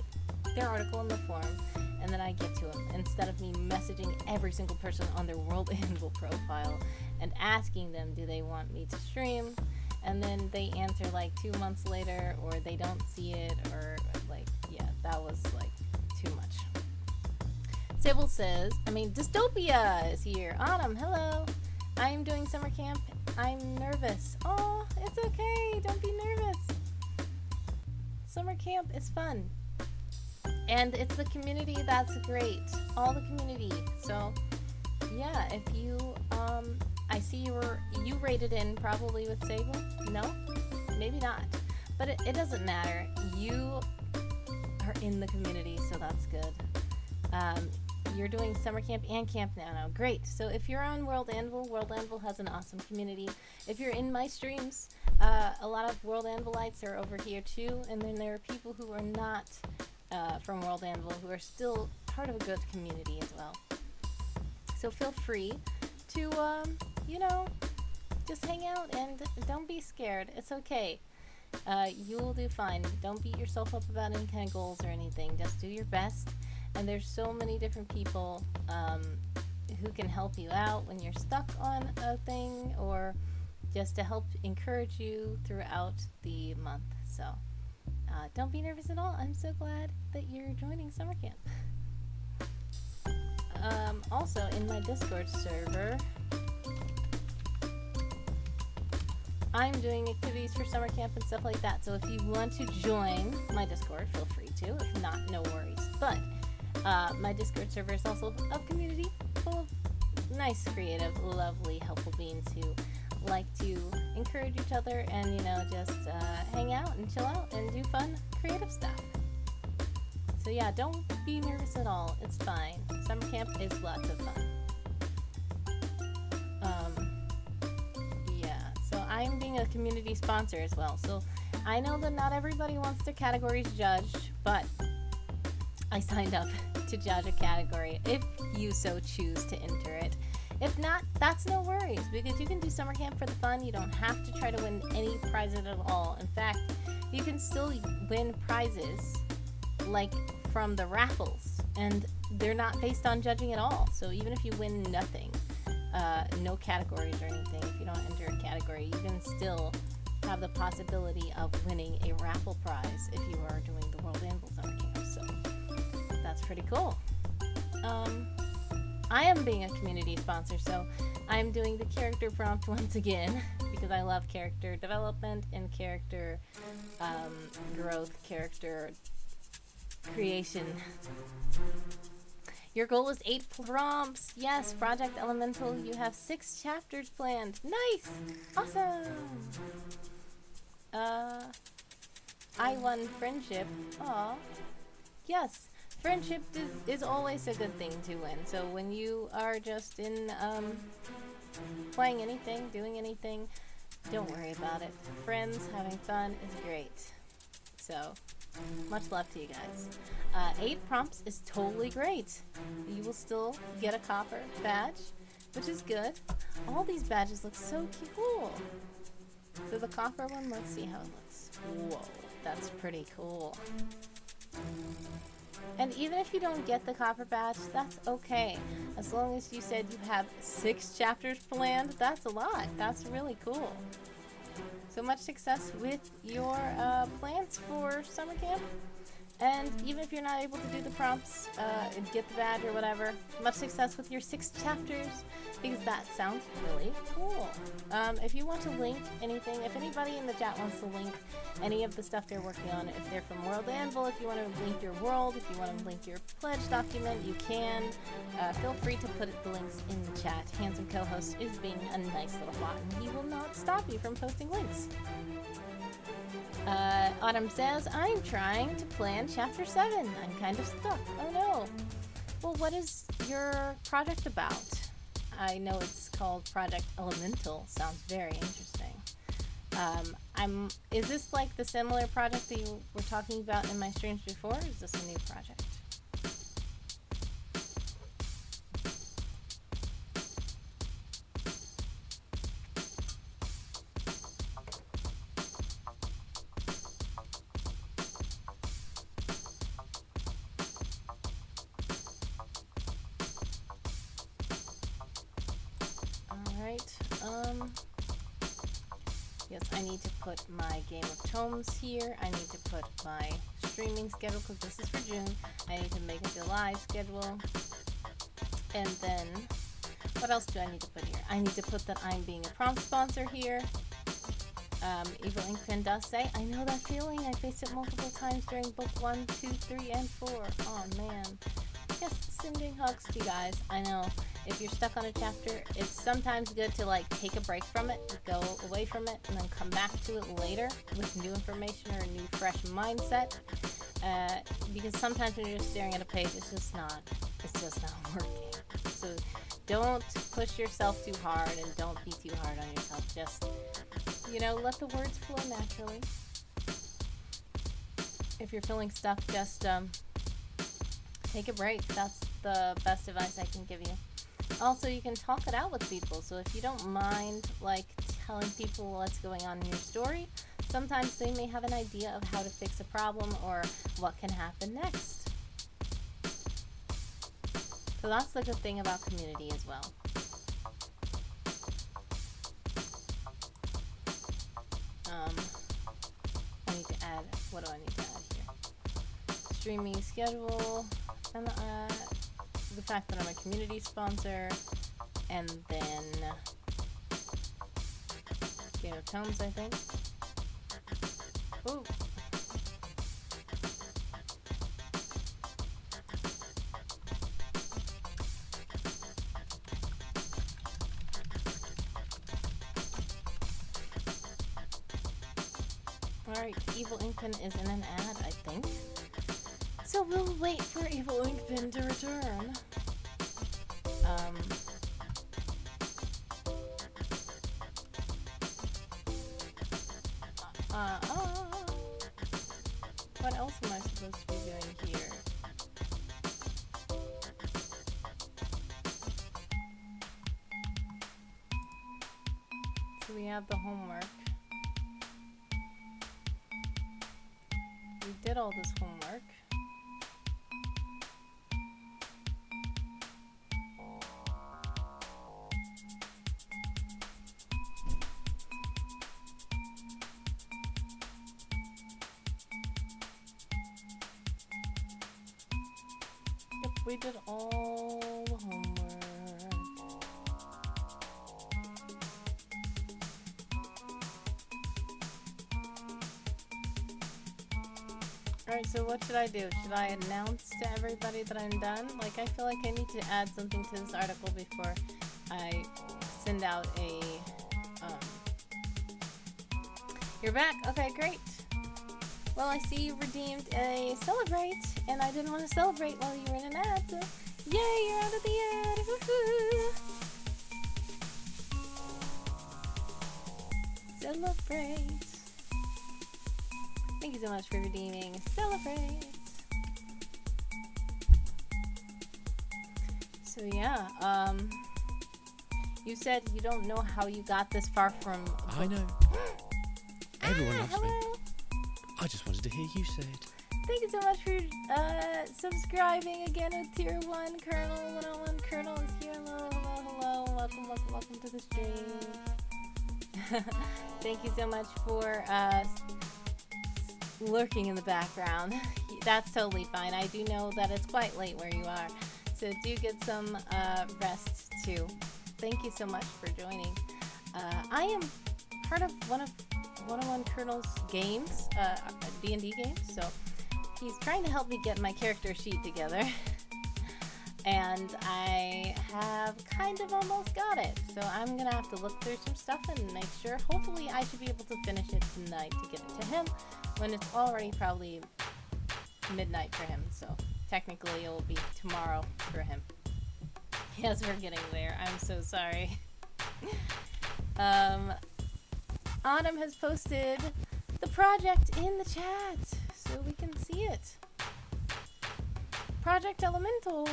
their article in the form, and then I get to them instead of me messaging every single person on their World Anvil profile and asking them, do they want me to stream? And then they answer like 2 months later, or they don't see it, or that was like too much. Sybil says, Dystopia is here. Autumn, hello. I'm doing summer camp. I'm nervous. Oh, it's okay. Don't be nervous. Summer camp is fun. And it's the community that's great. All the community. So, yeah, if you, I see you rated in probably with Sable. No? Maybe not. But it doesn't matter. You are in the community, so that's good. You're doing summer camp and camp now. Great. So if you're on World Anvil has an awesome community. If you're in my streams, a lot of World Anvilites are over here too, and then there are people who are not from World Anvil who are still part of a good community as well. So feel free to, just hang out and don't be scared. It's okay. You'll do fine. Don't beat yourself up about any kind of goals or anything. Just do your best. And there's so many different people who can help you out when you're stuck on a thing, or just to help encourage you throughout the month. So don't be nervous at all. I'm so glad that you're joining summer camp. Also, in my Discord server, I'm doing activities for summer camp and stuff like that. So if you want to join my Discord, feel free to. If not, no worries. But my Discord server is also a community full of nice, creative, lovely, helpful beings who like to encourage each other and, just hang out and chill out and do fun, creative stuff. So yeah, don't be nervous at all. It's fine. Summer camp is lots of fun. So I'm being a community sponsor as well. So I know that not everybody wants their categories judged, but I signed up to judge a category if you so choose to enter it. If not, that's no worries, because you can do summer camp for the fun. You don't have to try to win any prizes at all. In fact, you can still win prizes like from the raffles, and they're not based on judging at all. So even if you win nothing, no categories or anything, if you don't enter a category, you can still have the possibility of winning a raffle prize if you are doing the World Anvil Summer Camp. So that's pretty cool. I am being a community sponsor, so I'm doing the character prompt once again because I love character development and character growth, character creation. Your goal is 8 prompts. Yes, Project Elemental, you have 6 chapters planned. Nice! Awesome! I won friendship. Aw. Yes, friendship is always a good thing to win. So when you are just in, playing anything, doing anything, don't worry about it. Friends, having fun is great. So, much love to you guys. 8 prompts is totally great. You will still get a copper badge, which is good. All these badges look so cool. So the copper one, let's see how it looks. Whoa, that's pretty cool. And even if you don't get the copper badge, that's okay. As long as you said you have 6 chapters planned, that's a lot. That's really cool. So much success with your plans for summer camp. And even if you're not able to do the prompts and get the badge or whatever, much success with your 6 chapters, because that sounds really cool. If you want to link anything, if anybody in the chat wants to link any of the stuff they're working on, if they're from World Anvil, if you want to link your world, if you want to link your pledge document, you can. Feel free to put the links in the chat. Handsome co-host is being a nice little bot, and he will not stop you from posting links. Autumn says, I'm trying to plan Chapter 7. I'm kind of stuck. Oh no. Well, what is your project about? I know it's called Project Elemental. Sounds very interesting. Is this like the similar project that you were talking about in my streams before, or is this a new project? Yes, I need to put my Game of Tomes here. I need to put my streaming schedule, because this is for June. I need to make a July schedule. And then, what else do I need to put here? I need to put that I'm being a prompt sponsor here. Evil Inkpen does say, I know that feeling. I faced it multiple times during book 1, 2, 3, and 4. Oh man. Yes, sending hugs to you guys. I know. If you're stuck on a chapter, it's sometimes good to like take a break from it, go away from it, and then come back to it later with new information or a new fresh mindset. Because sometimes when you're just staring at a page, it's just not working. So don't push yourself too hard and don't be too hard on yourself. Just, let the words flow naturally. If you're feeling stuck, just take a break. That's the best advice I can give you. Also, you can talk it out with people, so if you don't mind, telling people what's going on in your story, sometimes they may have an idea of how to fix a problem or what can happen next. So that's the good thing about community as well. I need to add, what do I need to add here? Streaming schedule, and the fact that I'm a community sponsor, and then Game of Tomes, I think. Ooh. Alright, Evil Inkpen is in an ad, I think. So we'll wait for Evil Inkpen to return. What else am I supposed to be doing here? So we have the homework. We did all this homework. We did all the homework. Alright, so what should I do? Should I announce to everybody that I'm done? I feel like I need to add something to this article before I send out a, You're back? Okay, great. Well, I see you redeemed a Celebrate, and I didn't want to celebrate while you were in an ad, so yay, you're out of the ad! Woohoo! Celebrate! Thank you so much for redeeming Celebrate! So yeah, you said you don't know how you got this far from... I know. Everyone loves hello. me. I just wanted to hear you say it. Thank you so much for subscribing again with Tier 1. Colonel 101 Colonel is here. Hello, hello, hello. Welcome to the stream. Thank you so much for lurking in the background. That's totally fine. I do know that it's quite late where you are, so do get some rest too. Thank you so much for joining. I am part of one of 101 Colonel's games, a D&D game, so he's trying to help me get my character sheet together. And I have kind of almost got it, so I'm gonna have to look through some stuff and make sure. Hopefully I should be able to finish it tonight to get it to him when it's already probably midnight for him, so technically it will be tomorrow for him. Yes, we're getting there. I'm so sorry. Autumn has posted the project in the chat so we can see it. Project Elemental.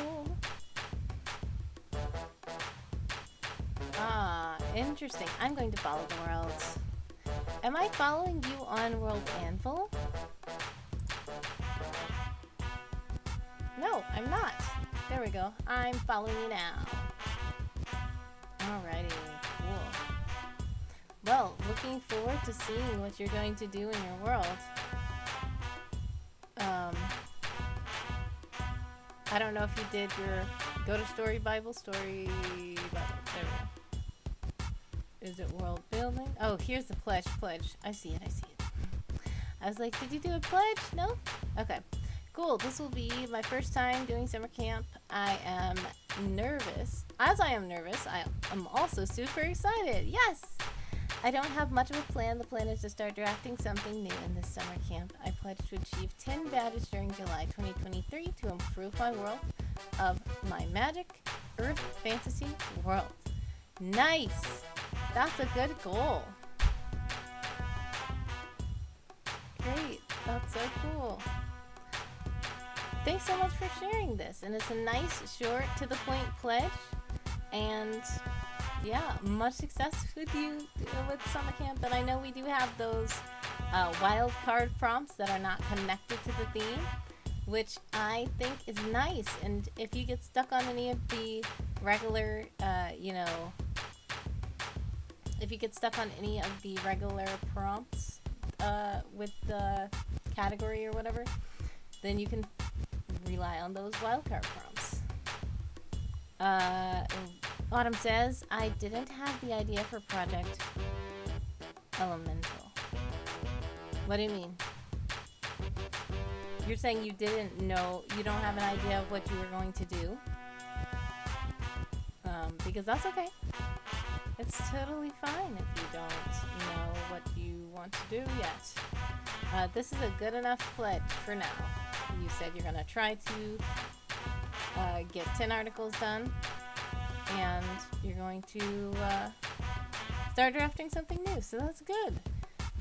Ah, interesting. I'm going to follow the worlds. Am I following you on World Anvil? No, I'm not. There we go. I'm following you now. Alrighty, cool. Well, looking forward to seeing what you're going to do in your world. I don't know if you did your go to story Bible. There we go. Is it world building? Oh, here's the pledge. I see it. I was like, did you do a pledge? No? Okay. Cool. This will be my first time doing summer camp. I am nervous. As I am nervous, I am also super excited. Yes! I don't have much of a plan. The plan is to start drafting something new in this summer camp. I pledge to achieve 10 badges during July 2023 to improve my world of my magic, earth, fantasy world. Nice! That's a good goal. Great. That's so cool. Thanks so much for sharing this. And it's a nice, short, to the point pledge. And yeah, much success with you with summer camp. And I know we do have those wild card prompts that are not connected to the theme, which I think is nice. And if you get stuck on any of the regular, if you get stuck on any of the regular prompts with the category or whatever, then you can rely on those wildcard prompts. Autumn says, I didn't have the idea for Project Elemental. What do you mean? You're saying you didn't know, you don't have an idea of what you were going to do? Because that's okay. It's totally fine if you don't know what you want to do yet. This is a good enough pledge for now. You said you're going to try to get 10 articles done, and you're going to start drafting something new, so that's good.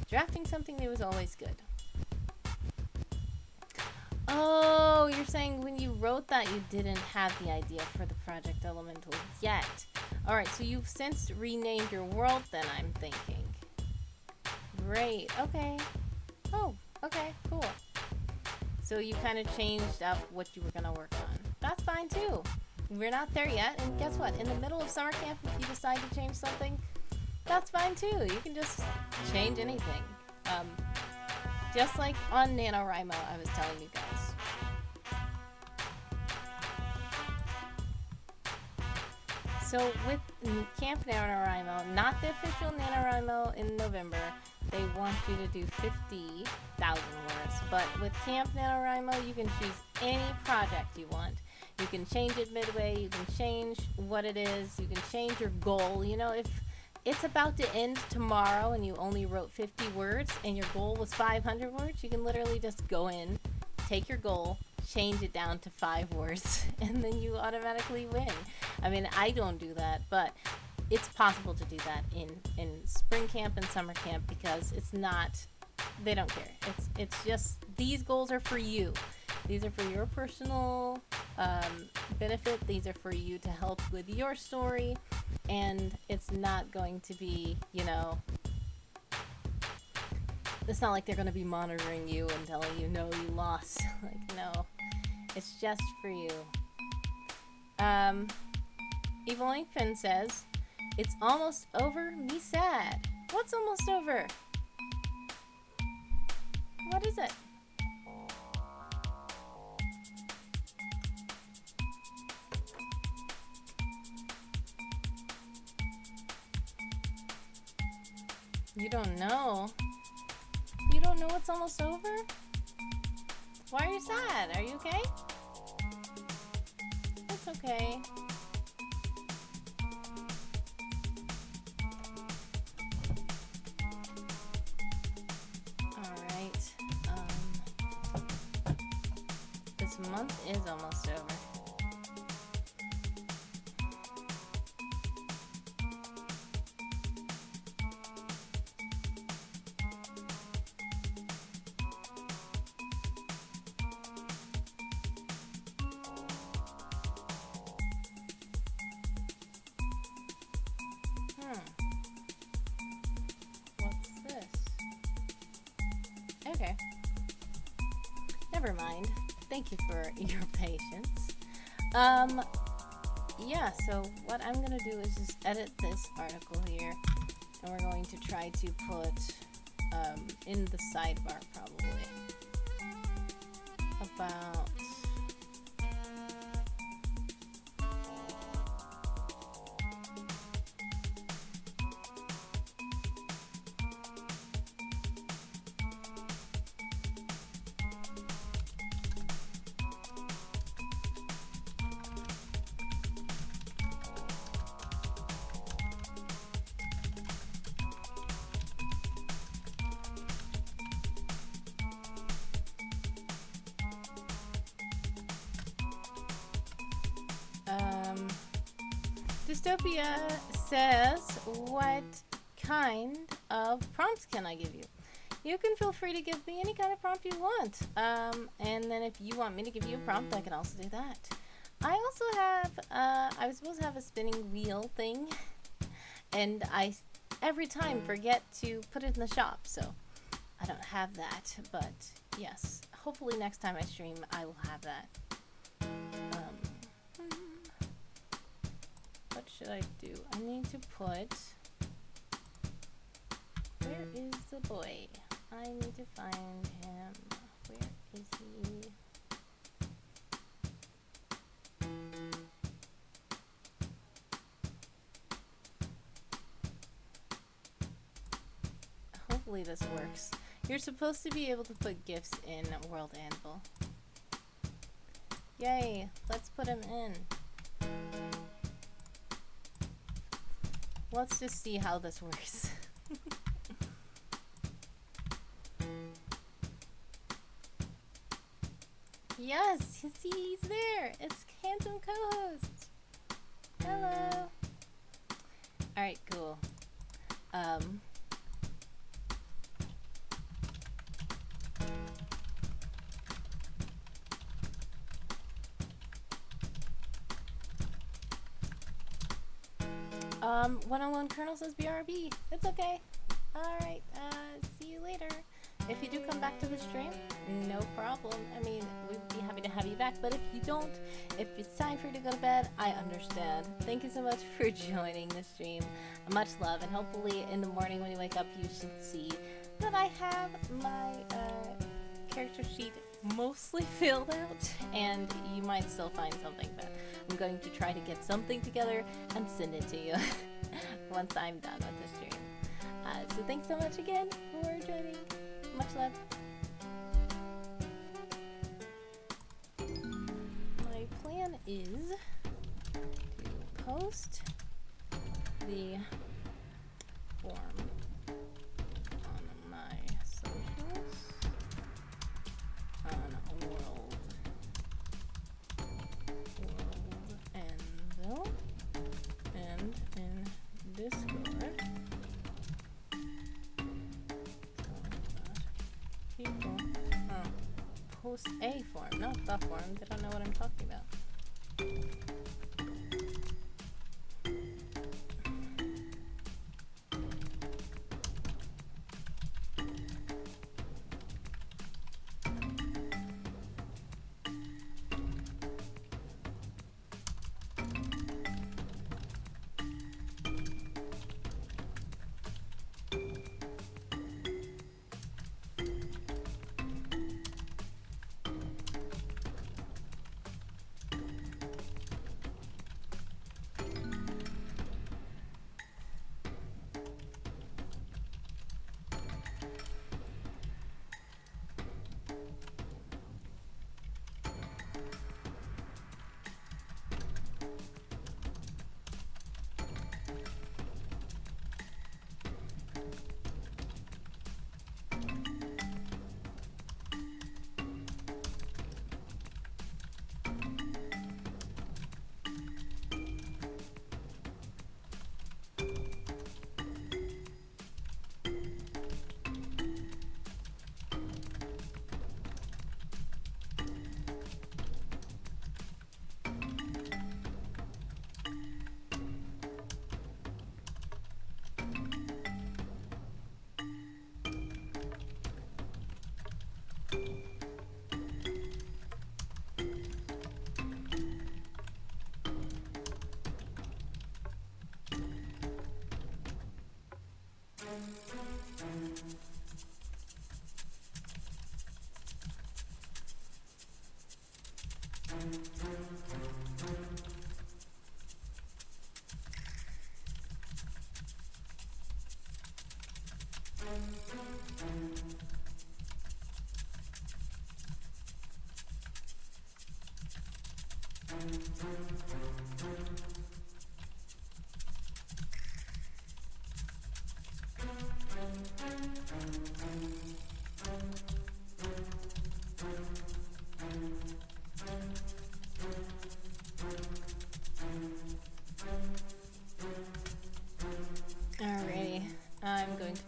Drafting something new is always good. Oh, you're saying when you wrote that you didn't have the idea for the Project Elemental yet. Alright, so you've since renamed your world then, I'm thinking. Great, okay. Oh, okay, cool. So you kind of changed up what you were going to work on. That's fine too. We're not there yet, and guess what? In the middle of summer camp, if you decide to change something, that's fine too. You can just change anything. Just like on NaNoWriMo, I was telling you guys. So with Camp NaNoWriMo, not the official NaNoWriMo in November, they want you to do 50,000 words. But with Camp NaNoWriMo, you can choose any project you want. You can change it midway, you can change what it is, you can change your goal. You know, if it's about to end tomorrow and you only wrote 50 words and your goal was 500 words, you can literally just go in, take your goal, change it down to 5 words, and then you automatically win. I mean, I don't do that, but it's possible to do that in spring camp and summer camp because it's not, they don't care. It's just, these goals are for you. These are for your personal benefit. These are for you to help with your story. And it's not going to be, you know, it's not like they're going to be monitoring you and telling you, no, you lost. Like, no. It's just for you. Evil Inkpin says, it's almost over, me sad. What's almost over? What is it? You don't know? You don't know it's almost over? Why are you sad? Are you okay? It's okay. Alright. This month is almost over. What's this? Okay. Never mind. Thank you for your patience. Yeah, so what I'm gonna do is just edit this article here, and we're going to try to put, in the sidebar probably, about Dystopia says, what kind of prompts can I give you? You can feel free to give me any kind of prompt you want. And then if you want me to give you a prompt, I can also do that. I also have, I was supposed to have a spinning wheel thing, and I every time forget to put it in the shop, so I don't have that. But yes, hopefully next time I stream, I will have that. What should I do? I need to put... Where is the boy? I need to find him. Where is he? Hopefully this works. You're supposed to be able to put gifts in World Anvil. Yay! Let's put him in. Let's just see how this works. Yes, see, he's there. It's handsome co-host. Hello. All right, cool. One-on-one Colonel says BRB. It's okay. Alright, see you later. If you do come back to the stream, no problem. I mean, we'd be happy to have you back, but if you don't, if it's time for you to go to bed, I understand. Thank you so much for joining the stream. Much love, and hopefully in the morning when you wake up, you should see that I have my character sheet mostly filled out, and you might still find something, but I'm going to try to get something together and send it to you once I'm done with the stream. So thanks so much again for joining. Much love. My plan is to post the form on my socials on World Anvil and in Discord. People post a form, not the form. They don't know what I'm talking about.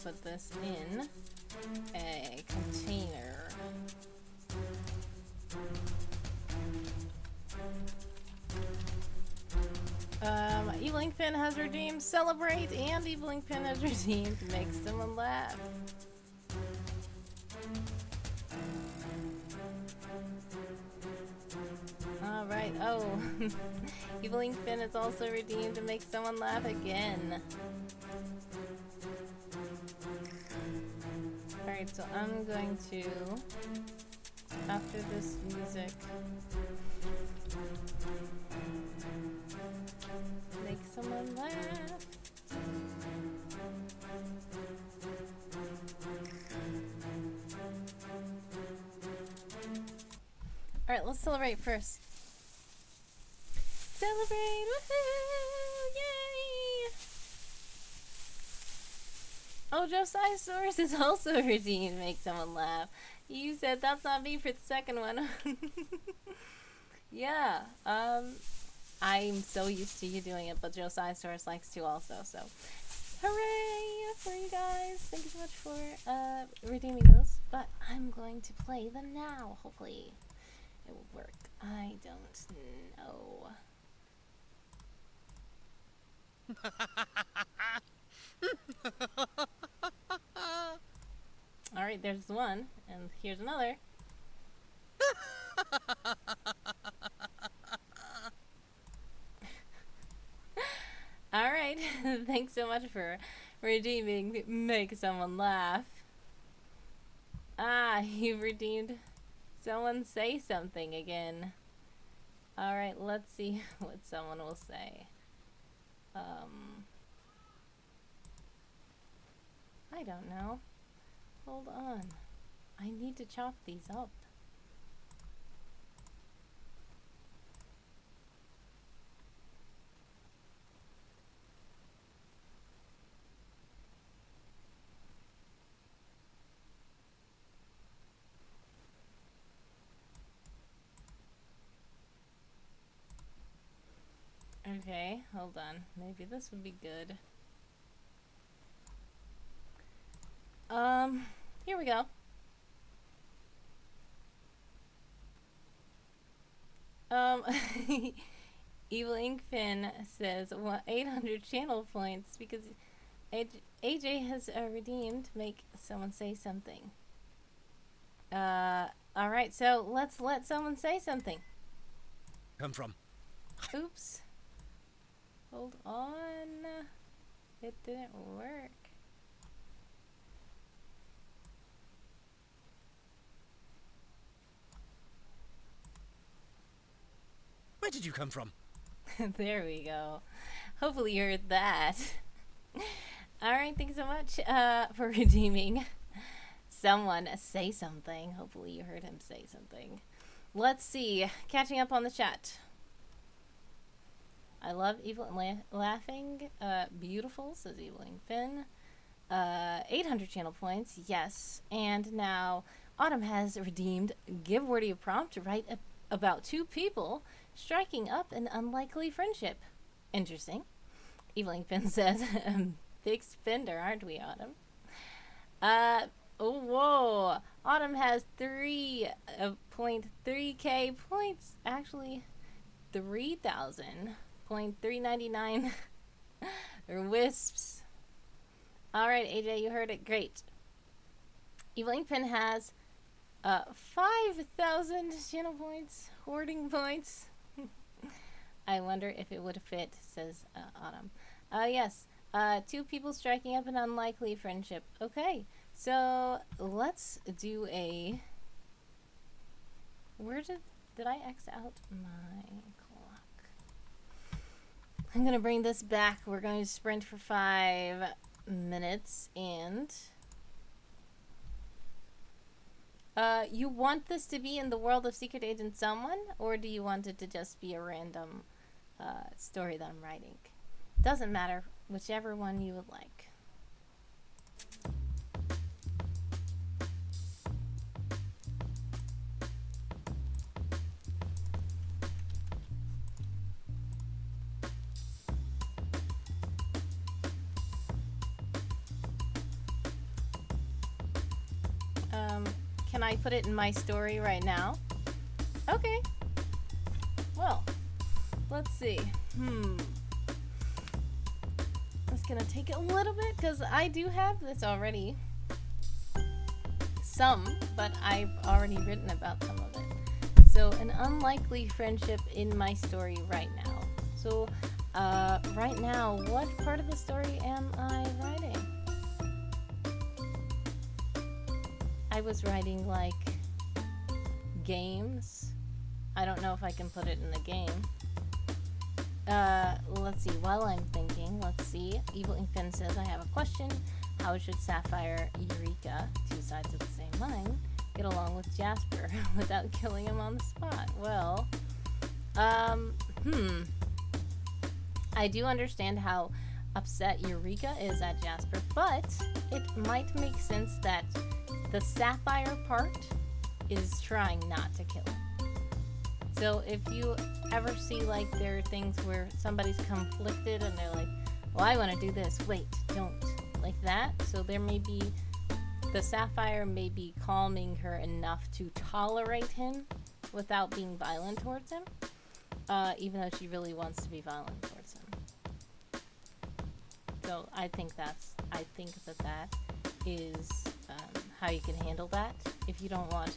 put this in a container. Evil Ink Pen has redeemed Celebrate, and Evil Ink Pen has redeemed Make Someone Laugh. Alright, oh. Evil Ink Pen is also redeemed to Make Someone Laugh again. Alright, so I'm going to, after this music, make someone laugh. Alright, let's celebrate first. Celebrate! Woohoo! Yay! Oh, Josiahsaurus is also redeemed. Make someone laugh. You said that's not me for the second one. Yeah. I'm so used to you doing it, but Josiahsaurus likes to also. So, hooray for you guys! Thank you so much for redeeming those. But I'm going to play them now. Hopefully, it will work. I don't know. Alright, there's one, and here's another. Alright, thanks so much for redeeming Make Someone Laugh. Ah, you redeemed Someone Say Something again. Alright, let's see what someone will say. I don't know. Hold on. I need to chop these up. Okay, hold on. Maybe this would be good. Here we go. Evil Ink Pen says 800 channel points because AJ has redeemed Make Someone Say Something. Alright, so let's let someone say something. Come from. Oops. Hold on. It didn't work. Where did you come from? There we go. Hopefully you heard that. Alright, thanks so much for redeeming Someone Say Something. Hopefully you heard him say something. Let's see. Catching up on the chat. I love Evil and Laughing. Beautiful, says Evil Ink Pen. 800 channel points, yes. And now Autumn has redeemed Give Wordy a prompt to write about two people striking up an unlikely friendship. Interesting. Evil Ink Pen says, big spender, aren't we, Autumn? Oh, whoa. Autumn has 3.3k points. Actually, 3,000.399 wisps. Alright, AJ, you heard it. Great. Evil Ink Pen has 5,000 channel points. Hoarding points. I wonder if it would fit, says Autumn. Yes. Two people striking up an unlikely friendship. Okay. So, let's do a... Where did I X out my clock? I'm going to bring this back. We're going to sprint for 5 minutes, and... you want this to be in the world of Secret Agent Someone, or do you want it to just be a random story that I'm writing? Doesn't matter, whichever one you would like. Can I put it in my story right now? Okay. Well, let's see. It's gonna take a little bit because I do have this already. Some, but I've already written about some of it. So, an unlikely friendship in my story right now. So, right now, what part of the story am I writing? I was writing, like, games. I don't know if I can put it in a game. Let's see, while I'm thinking, let's see. Evil Inkpen says, I have a question. How should Sapphire, Eureka, two sides of the same line, get along with Jasper without killing him on the spot? Well, I do understand how upset Eureka is at Jasper, but it might make sense that the Sapphire part is trying not to kill him. So if you ever see, like, there are things where somebody's conflicted and they're like, well, I want to do this, wait, don't, like that. So there may be, the Sapphire may be calming her enough to tolerate him without being violent towards him, even though she really wants to be violent towards him. So I think that is how you can handle that if you don't want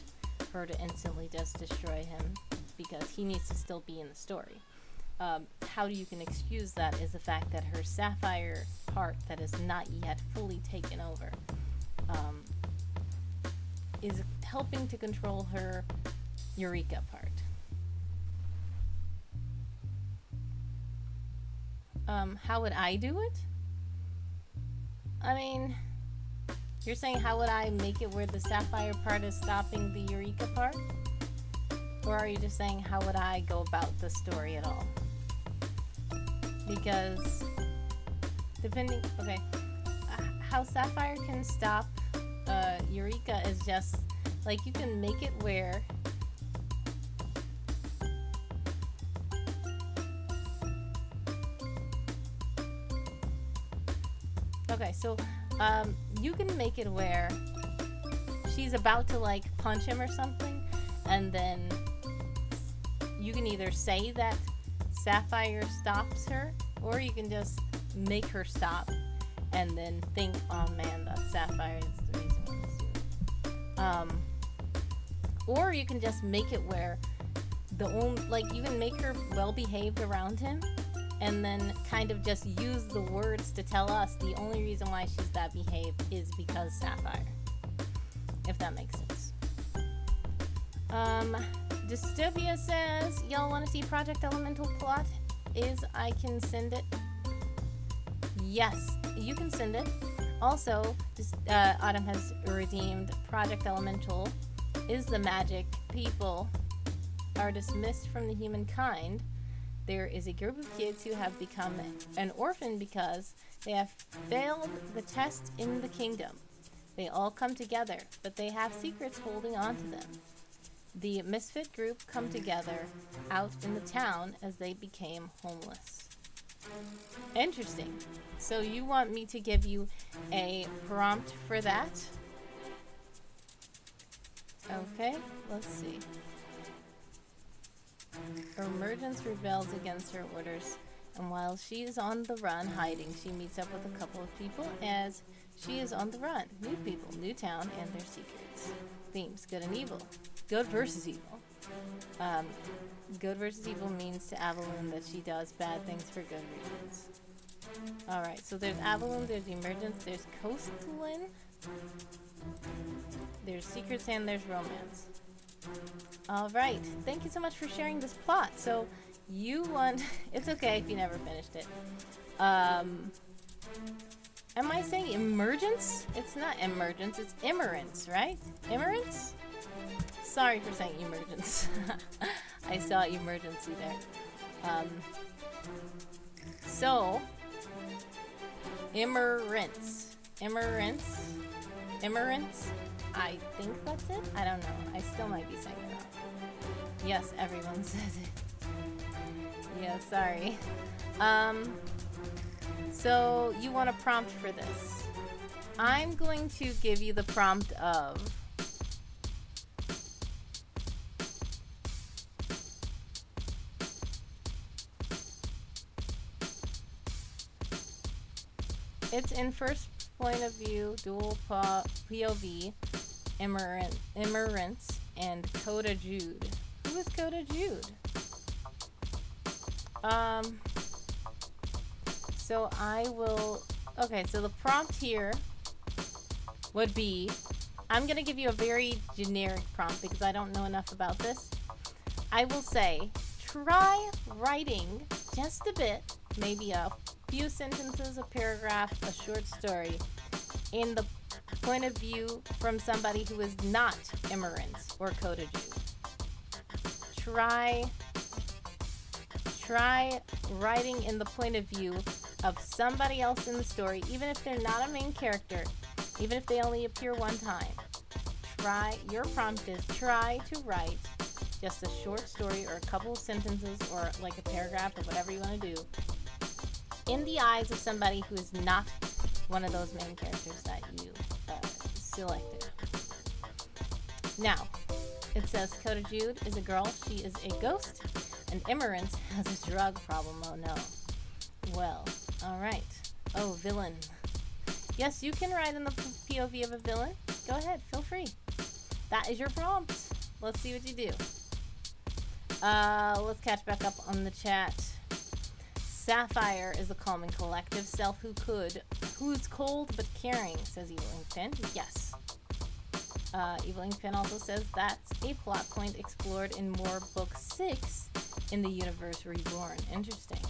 her to instantly just destroy him, because he needs to still be in the story. How you can excuse that is the fact that her Sapphire part that is not yet fully taken over is helping to control her Eureka part. How would I do it? I mean, you're saying how would I make it where the Sapphire part is stopping the Eureka part? Or are you just saying how would I go about the story at all? Because depending, okay, how Sapphire can stop Eureka is just like you can make it where okay, so you can make it where she's about to like punch him or something, and then you can either say that Sapphire stops her, or you can just make her stop and then think, oh man, that Sapphire is the reason why this is. Or you can just make it where you can make her well behaved around him, and then kind of just use the words to tell us the only reason why she's that behaved is because Sapphire. If that makes sense. Dystopia says, y'all want to see Project Elemental plot? I can send it. Yes, you can send it. Also, Autumn has redeemed Project Elemental is the magic people are dismissed from the humankind. There is a group of kids who have become an orphan because they have failed the test in the kingdom. They all come together, but they have secrets holding on to them. The misfit group come together out in the town as they became homeless. Interesting. So you want me to give you a prompt for that? Okay, let's see. Emergence rebels against her orders, and while she is on the run hiding, she meets up with a couple of people as she is on the run. New people, new town, and their secrets. Themes, good and evil. Good versus evil. Good versus evil means to Avalon that she does bad things for good reasons. Alright, so there's Avalon, there's Emergence, there's Coastline, there's secrets, and there's romance. Alright, thank you so much for sharing this plot. So, you want... It's okay if you never finished it. Am I saying emergence? It's not emergence, it's immerence, right? Immerence? Sorry for saying emergence. I saw emergency there. So, immerence. Immerence? Immerence? I think that's it? I don't know. I still might be saying it wrong. Yes, everyone says it. Yeah, sorry. So, you want a prompt for this. I'm going to give you the prompt of It's in first point of view, dual POV, Immerence, and Coda Jude. Who is Coda Jude? So I will... Okay, so the prompt here would be... I'm going to give you a very generic prompt because I don't know enough about this. I will say, try writing just a bit, maybe a few sentences, a paragraph, a short story, in the point of view from somebody who is not Immerence or Coda Jude. Try writing in the point of view of somebody else in the story, even if they're not a main character, even if they only appear one time. Your prompt is try to write just a short story or a couple of sentences or like a paragraph or whatever you want to do in the eyes of somebody who is not one of those main characters that you selected. Now, it says Coda Jude is a girl, she is a ghost, and Immerence has a drug problem. Oh no. Well, alright. Oh, villain. Yes, you can write in the POV of a villain. Go ahead, feel free. That is your prompt. Let's see what you do. Let's catch back up on the chat. Sapphire is a calm and collective self who's cold but caring, says Evil Inkpin. Yes. Evil Inkpin also says that's a plot point explored in more book 6 in the universe Reborn. Interesting.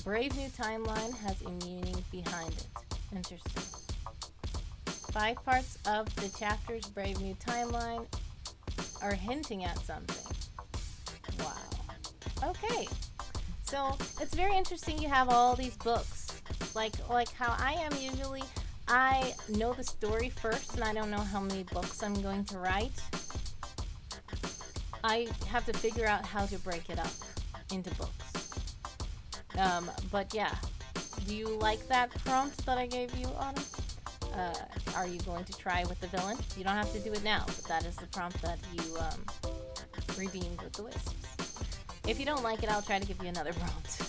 Brave New Timeline has a meaning behind it. Interesting. 5 parts of the chapter's Brave New Timeline are hinting at something. Wow. Okay. So, it's very interesting you have all these books. Like how I am usually, I know the story first and I don't know how many books I'm going to write. I have to figure out how to break it up into books. But yeah. Do you like that prompt that I gave you, Autumn? Are you going to try with the villain? You don't have to do it now, but that is the prompt that you redeemed with the wisps. If you don't like it, I'll try to give you another prompt.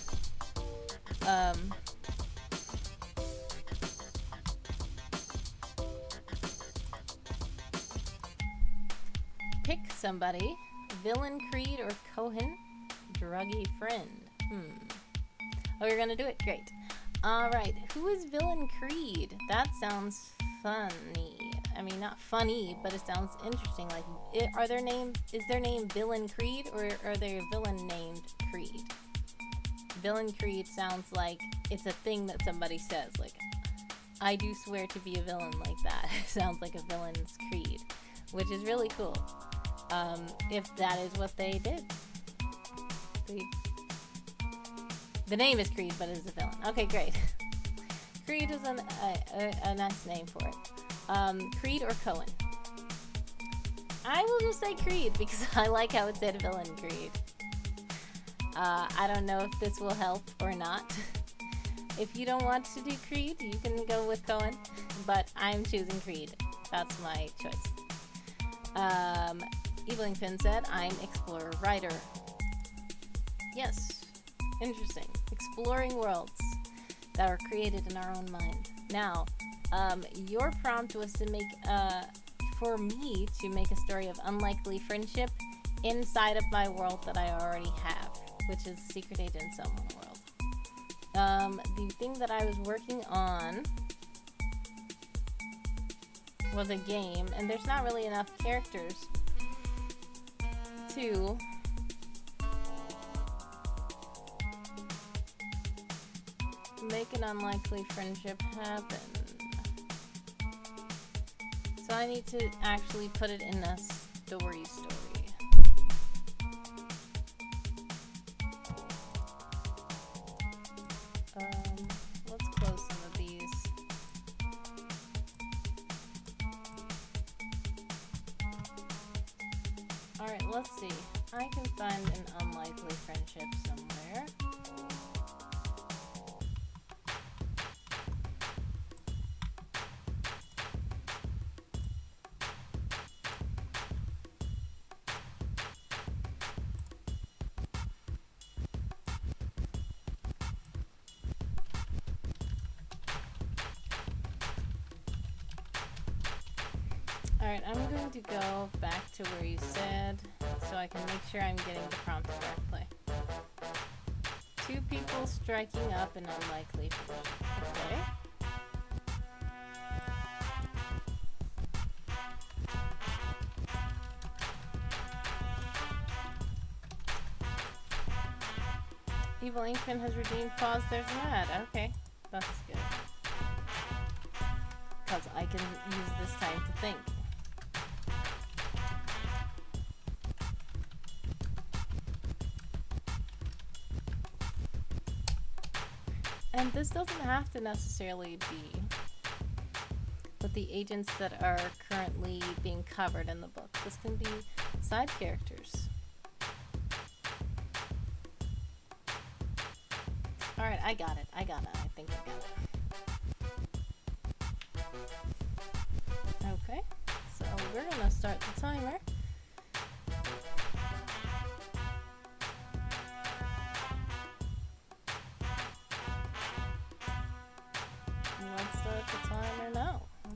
Pick somebody. Villain, Creed, or Cohen? Druggy friend. Oh, you're gonna do it? Great. Alright, who is Villain Creed? That sounds funny. I mean, not funny, but it sounds interesting. Like, is their name Villain Creed, or are they a villain named Creed? Villain Creed sounds like it's a thing that somebody says. Like, I do swear to be a villain, like that. Sounds like a villain's creed, which is really cool. If that is what they did. The name is Creed, but it's a villain. Okay, great. Creed is a nice name for it. Creed or Cohen? I will just say Creed because I like how it said villain Creed. I don't know if this will help or not. If you don't want to do Creed, you can go with Cohen, but I'm choosing Creed. That's my choice. Evil Finn said, I'm explorer writer. Yes. Interesting. Exploring worlds that were created in our own mind. Now, your prompt was to make, for me to make a story of unlikely friendship inside of my world that I already have, which is Secret Agent Someone world. The thing that I was working on was a game, and there's not really enough characters to make an unlikely friendship happen. So I need to actually put it in a story. Let's close some of these. Alright, let's see. I can find an unlikely friendship somewhere. Alright, I'm going to go back to where you said so I can make sure I'm getting the prompt correctly. 2 people striking up an unlikely position. Okay. Evil Inkman has redeemed pause, there's an ad. Okay, that's good. Because I can use this time to think. And this doesn't have to necessarily be with the agents that are currently being covered in the book. This can be side characters. Alright, I got it. I think I got it. Okay, so we're gonna start the timer. Let's start the timer now. Okay.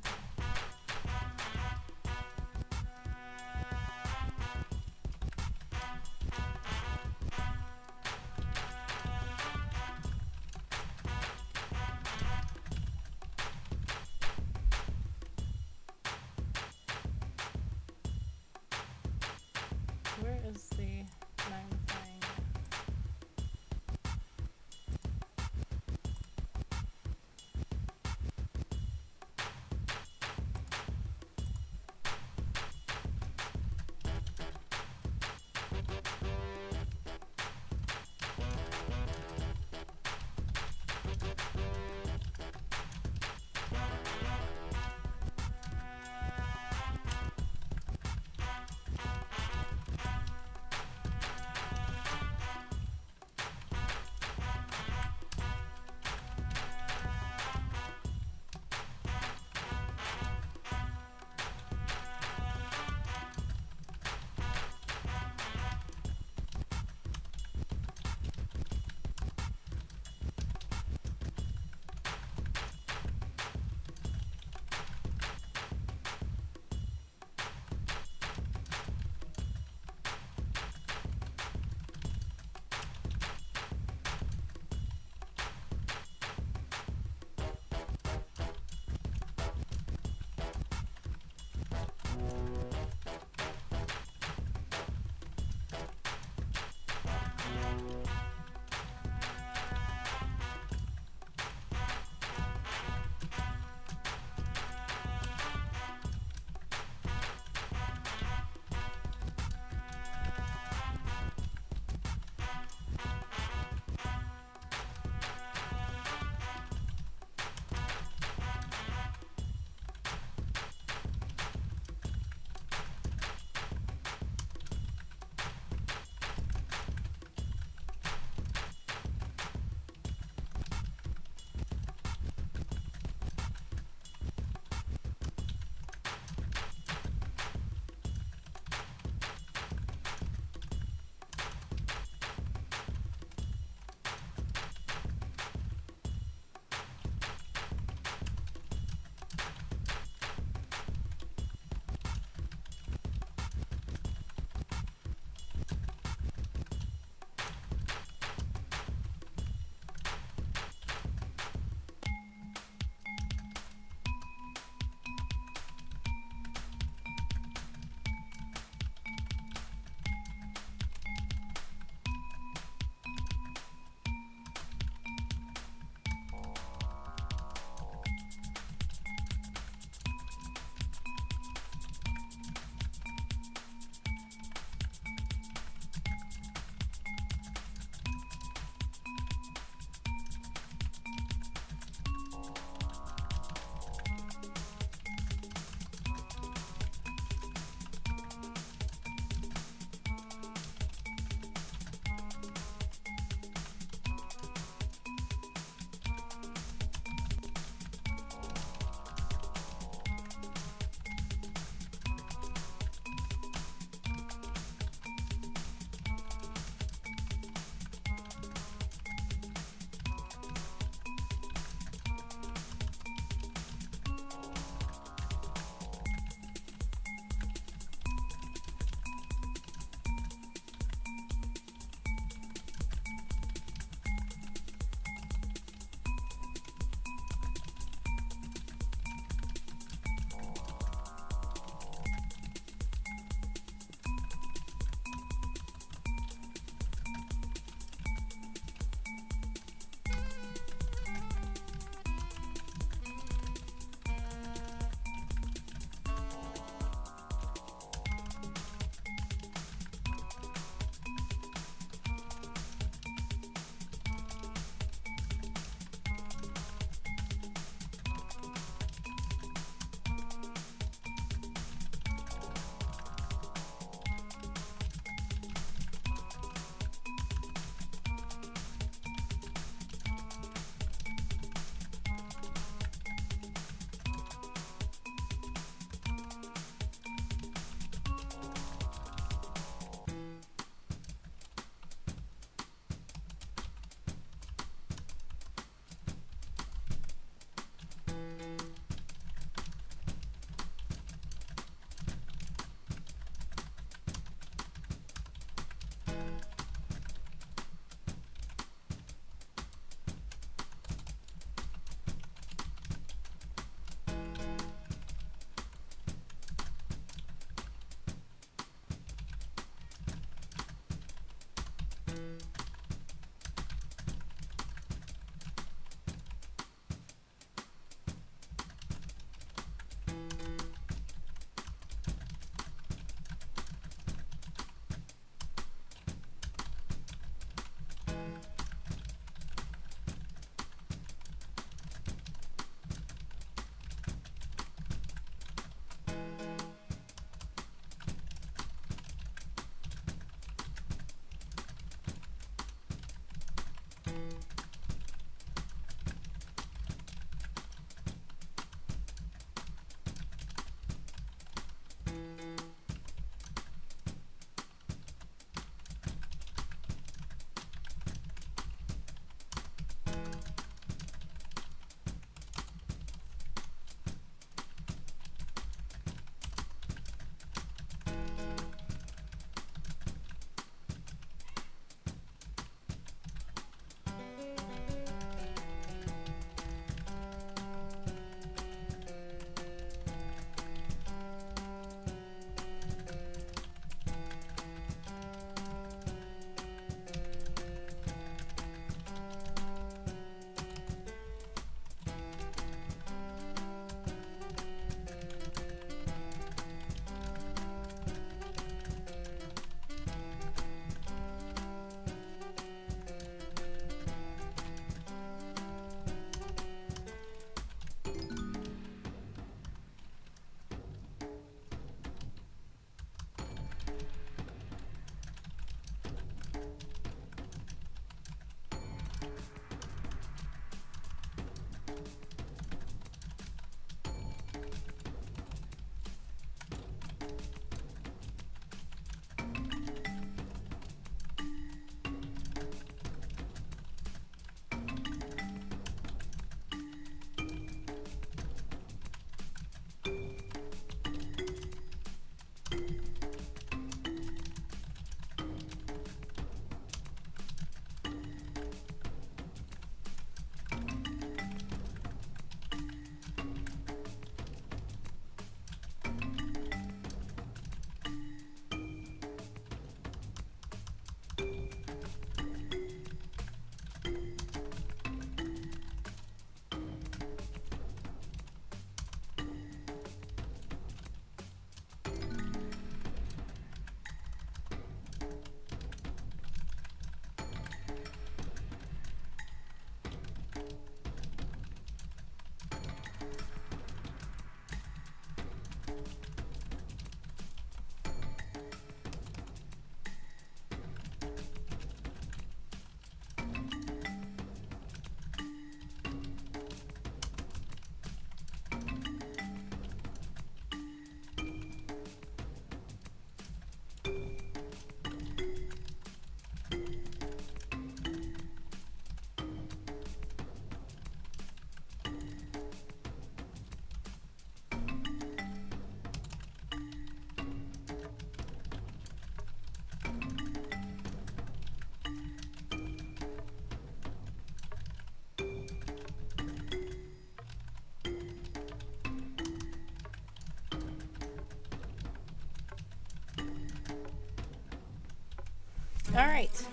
Alright.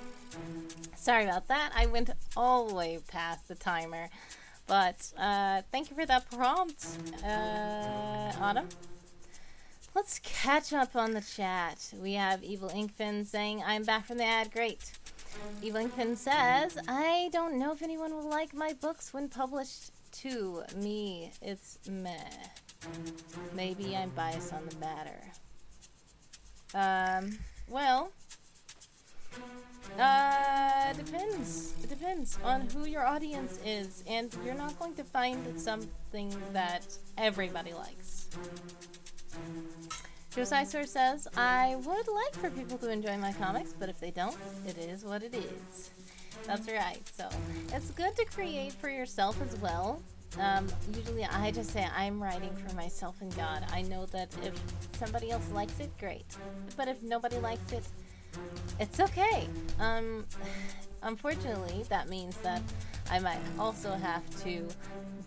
Sorry about that. I went all the way past the timer. But thank you for that prompt, Autumn. Let's catch up on the chat. We have Evil Inkfin saying, I'm back from the ad. Great. Evil Inkfin says, I don't know if anyone will like my books when published to me. It's meh. Maybe I'm biased on the matter. Well, depends. It depends on who your audience is, and you're not going to find something that everybody likes. Josiah says, I would like for people to enjoy my comics, but if they don't, it is what it is. That's right. So it's good to create for yourself as well. Usually I just say I'm writing for myself and God. I know that if somebody else likes it, great. But if nobody likes it, it's okay. Unfortunately, that means that I might also have to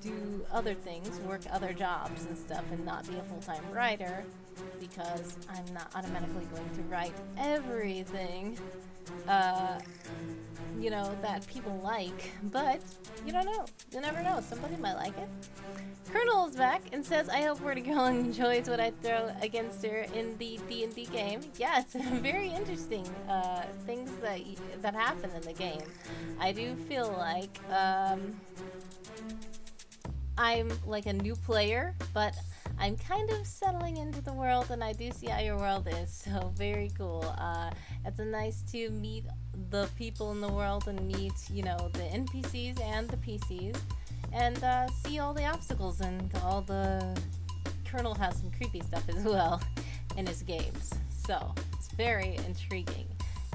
do other things, work other jobs and stuff, and not be a full-time writer, because I'm not automatically going to write everything, that people like. But you don't know. You never know. Somebody might like it. Colonel is back and says, I hope Word Girl enjoys what I throw against her in the D&D game. Yeah, it's very interesting things that happen in the game. I do feel like I'm like a new player, but I'm kind of settling into the world, and I do see how your world is, so very cool. It's nice to meet the people in the world and meet, the NPCs and the PCs, and see all the obstacles and all the... Colonel has some creepy stuff as well in his games, so it's very intriguing.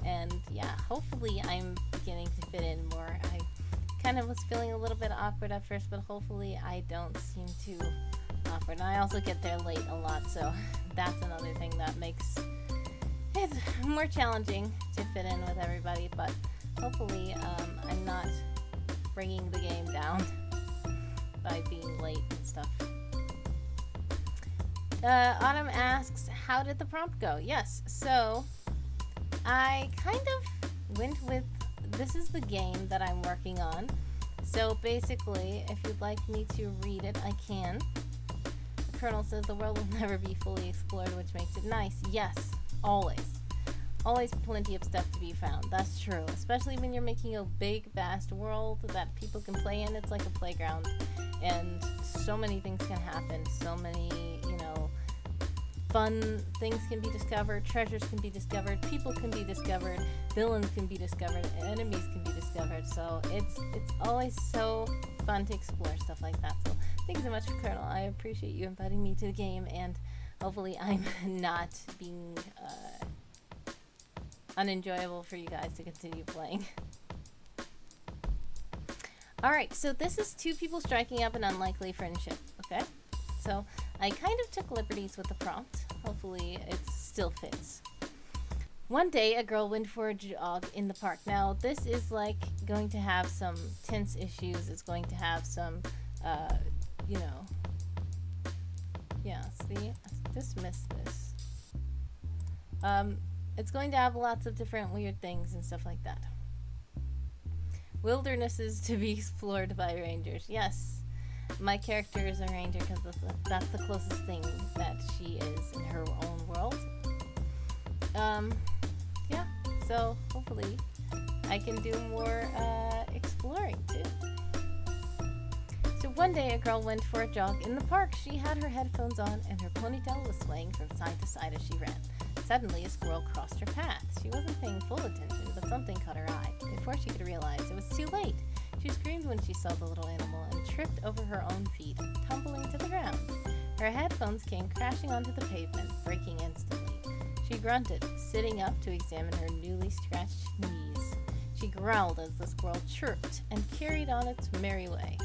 And yeah, hopefully I'm beginning to fit in more. I kind of was feeling a little bit awkward at first, but hopefully I don't seem too awkward. And I also get there late a lot, so that's another thing that makes it more challenging to fit in with everybody. But hopefully I'm not bringing the game down by being late and stuff. Autumn asks, how did the prompt go? Yes, so I kind of went with, this is the game that I'm working on. So basically, if you'd like me to read it, I can. The Colonel says the world will never be fully explored, which makes it nice. Yes, always. Always plenty of stuff to be found. That's true. Especially when you're making a big, vast world that people can play in. It's like a playground. And so many things can happen. So many, fun things can be discovered. Treasures can be discovered. People can be discovered. Villains can be discovered. Enemies can be discovered. So it's always so fun to explore stuff like that. So thanks so much, Colonel. I appreciate you inviting me to the game, and hopefully I'm not being unenjoyable for you guys to continue playing. Alright, so this is two people striking up an unlikely friendship, okay? So I kind of took liberties with the prompt. Hopefully it still fits. One day, a girl went for a jog in the park. Now, this is like going to have some tense issues. It's going to have some, yeah, see, I dismissed this. It's going to have lots of different weird things and stuff like that. Wildernesses to be explored by rangers. Yes, my character is a ranger because that's the closest thing that she is in her own world. Yeah, so hopefully I can do more exploring too. So one day a girl went for a jog in the park. She had her headphones on and her ponytail was swaying from side to side as she ran. Suddenly, a squirrel crossed her path. She wasn't paying full attention, but something caught her eye. Before she could realize, it was too late. She screamed when she saw the little animal and tripped over her own feet, tumbling to the ground. Her headphones came crashing onto the pavement, breaking instantly. She grunted, sitting up to examine her newly scratched knees. She growled as the squirrel chirped and carried on its merry way.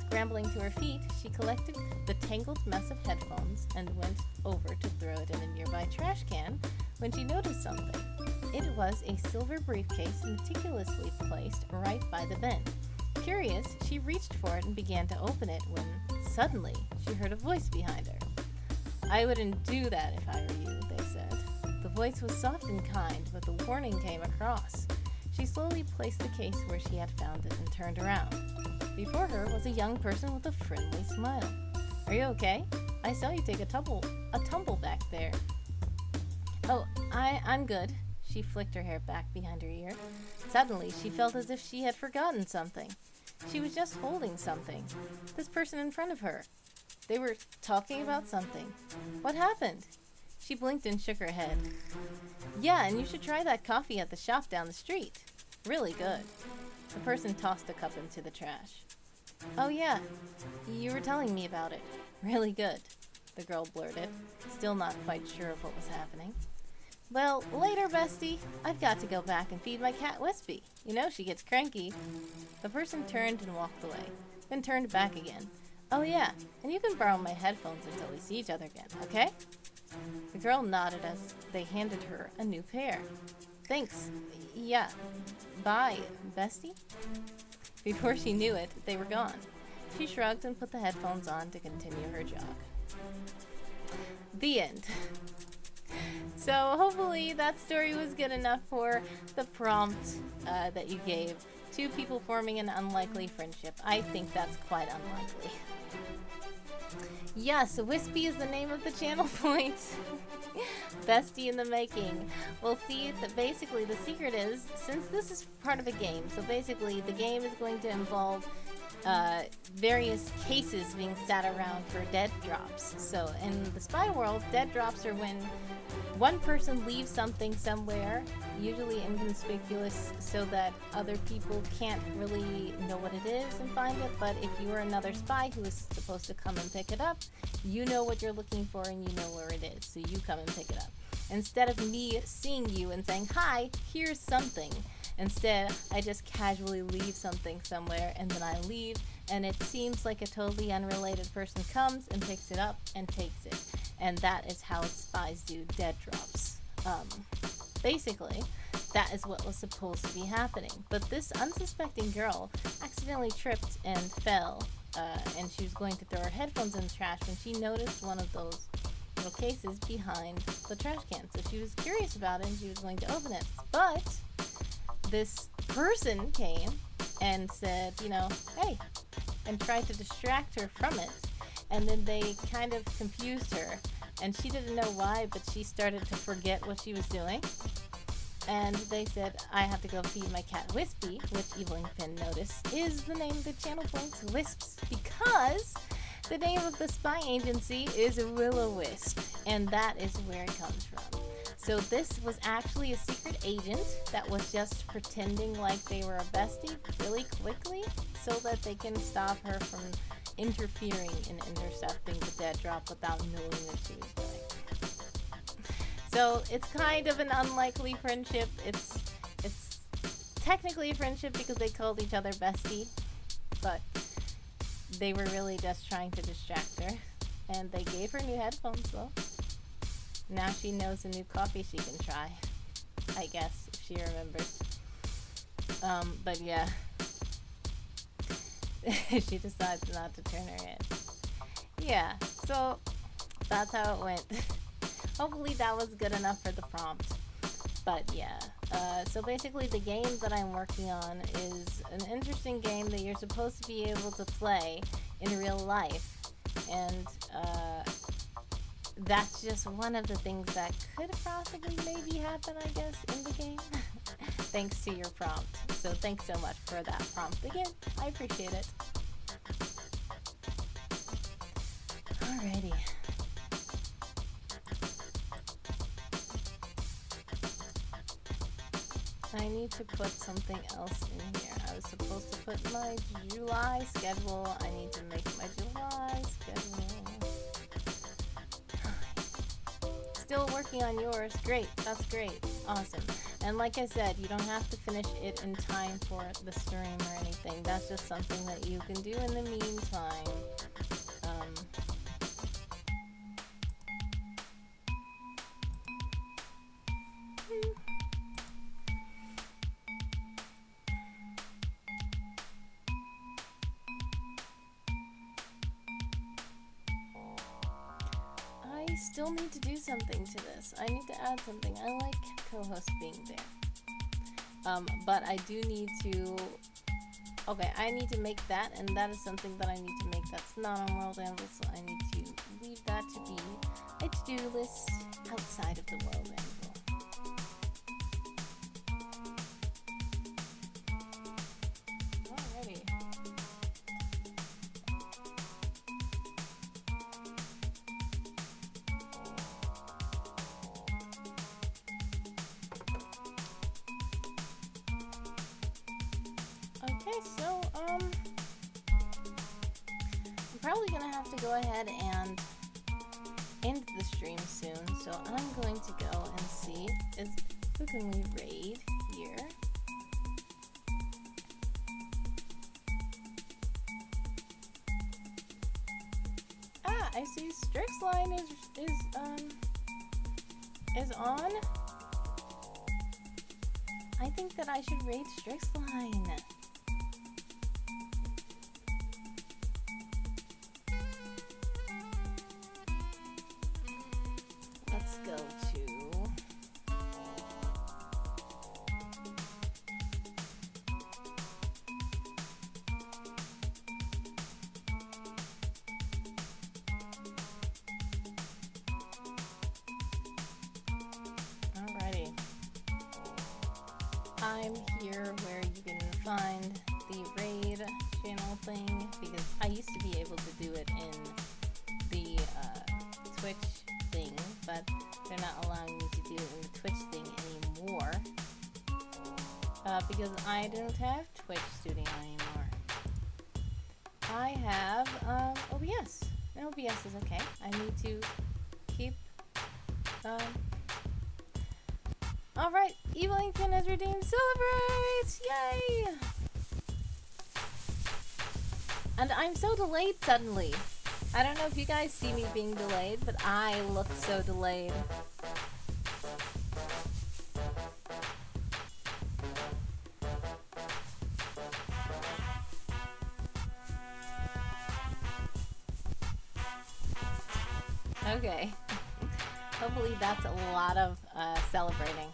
Scrambling to her feet, she collected the tangled mess of headphones and went over to throw it in a nearby trash can when she noticed something. It was a silver briefcase meticulously placed right by the bin. Curious, she reached for it and began to open it when, suddenly, she heard a voice behind her. "I wouldn't do that if I were you," they said. The voice was soft and kind, but the warning came across. She slowly placed the case where she had found it and turned around. Before her was a young person with a friendly smile. "Are you okay? I saw you take a tumble back there." "Oh, I'm good." She flicked her hair back behind her ear. Suddenly, she felt as if she had forgotten something. She was just holding something. This person in front of her. They were talking about something. What happened? She blinked and shook her head. "Yeah, and you should try that coffee at the shop down the street. Really good." The person tossed the cup into the trash. "Oh yeah, you were telling me about it. Really good," the girl blurted, still not quite sure of what was happening. "Well, later, bestie. I've got to go back and feed my cat Wispy. You know she gets cranky." The person turned and walked away, then turned back again. "Oh yeah, and you can borrow my headphones until we see each other again, okay?" The girl nodded as they handed her a new pair. "Thanks. Yeah. Bye, bestie." Before she knew it, they were gone. She shrugged and put the headphones on to continue her jog. The end. So hopefully that story was good enough for the prompt that you gave. Two people forming an unlikely friendship. I think that's quite unlikely. Yes, Wispy is the name of the channel point. Bestie in the making. We'll see that basically the secret is, since this is part of a game, so basically the game is going to involve various cases being sat around for dead drops. So in the spy world, dead drops are when one person leaves something somewhere, usually inconspicuous, so that other people can't really know what it is and find it. But if you are another spy who is supposed to come and pick it up, you know what you're looking for and you know where it is, so you come and pick it up. Instead of me seeing you and saying, "Hi, here's something," instead, I just casually leave something somewhere and then I leave, and it seems like a totally unrelated person comes and picks it up and takes it. And that is how spies do dead drops. Basically, that is what was supposed to be happening. But this unsuspecting girl accidentally tripped and fell, and she was going to throw her headphones in the trash when she noticed one of those little cases behind the trash can. So she was curious about it and she was going to open it. But this person came and said, "Hey," and tried to distract her from it. And then they kind of confused her. And she didn't know why, but she started to forget what she was doing. And they said, "I have to go feed my cat Wispy," which Evelyn Finn noticed is the name of the channel points, Wisps, because the name of the spy agency is Will-O-Wisp, and that is where it comes from. So this was actually a secret agent that was just pretending like they were a bestie really quickly so that they can stop her from interfering in intercepting the dead drop without knowing what she was doing. So it's kind of an unlikely friendship. It's technically a friendship because they called each other bestie, but they were really just trying to distract her. And they gave her new headphones though. Now she knows a new coffee she can try, I guess, if she remembers. But yeah. She decides not to turn her head. Yeah, so that's how it went. Hopefully that was good enough for the prompt. But yeah, so basically the game that I'm working on is an interesting game that you're supposed to be able to play in real life. And that's just one of the things that could possibly maybe happen, I guess, in the game. Thanks to your prompt. So thanks so much for that prompt again. I appreciate it. Alrighty. I need to put something else in here. I was supposed to put my July schedule. I need to make my July schedule. Still working on yours. Great. That's great. Awesome. And like I said, you don't have to finish it in time for the stream or anything. That's just something that you can do in the meantime. I I still need to do something to this. I need to add something. I like co-host being there. But I do need to... Okay, I need to make that, and that is something that I need to make that's not on World Anvil, so I need to leave that to be a to-do list outside of the World Anvil. Alrighty. Okay, so, I'm probably gonna have to go ahead and end the stream soon, so I'm going to go and see who can we raid here. Ah, I see Strixline is on. I think that I should raid Strixline. Let's go to... Alrighty. I'm here where you can find the raid channel thing, because I used to be able to do it in the Twitch thing, but they're not allowing me to do it in the Twitch thing anymore, because I don't have Twitch Studio anymore. I have OBS, and OBS is okay. I need to keep alright, Evil Inkpin has redeemed Celebrate! Yay! And I'm so delayed suddenly. I don't know if you guys see me being delayed, but I look so delayed. Okay. Hopefully that's a lot of celebrating.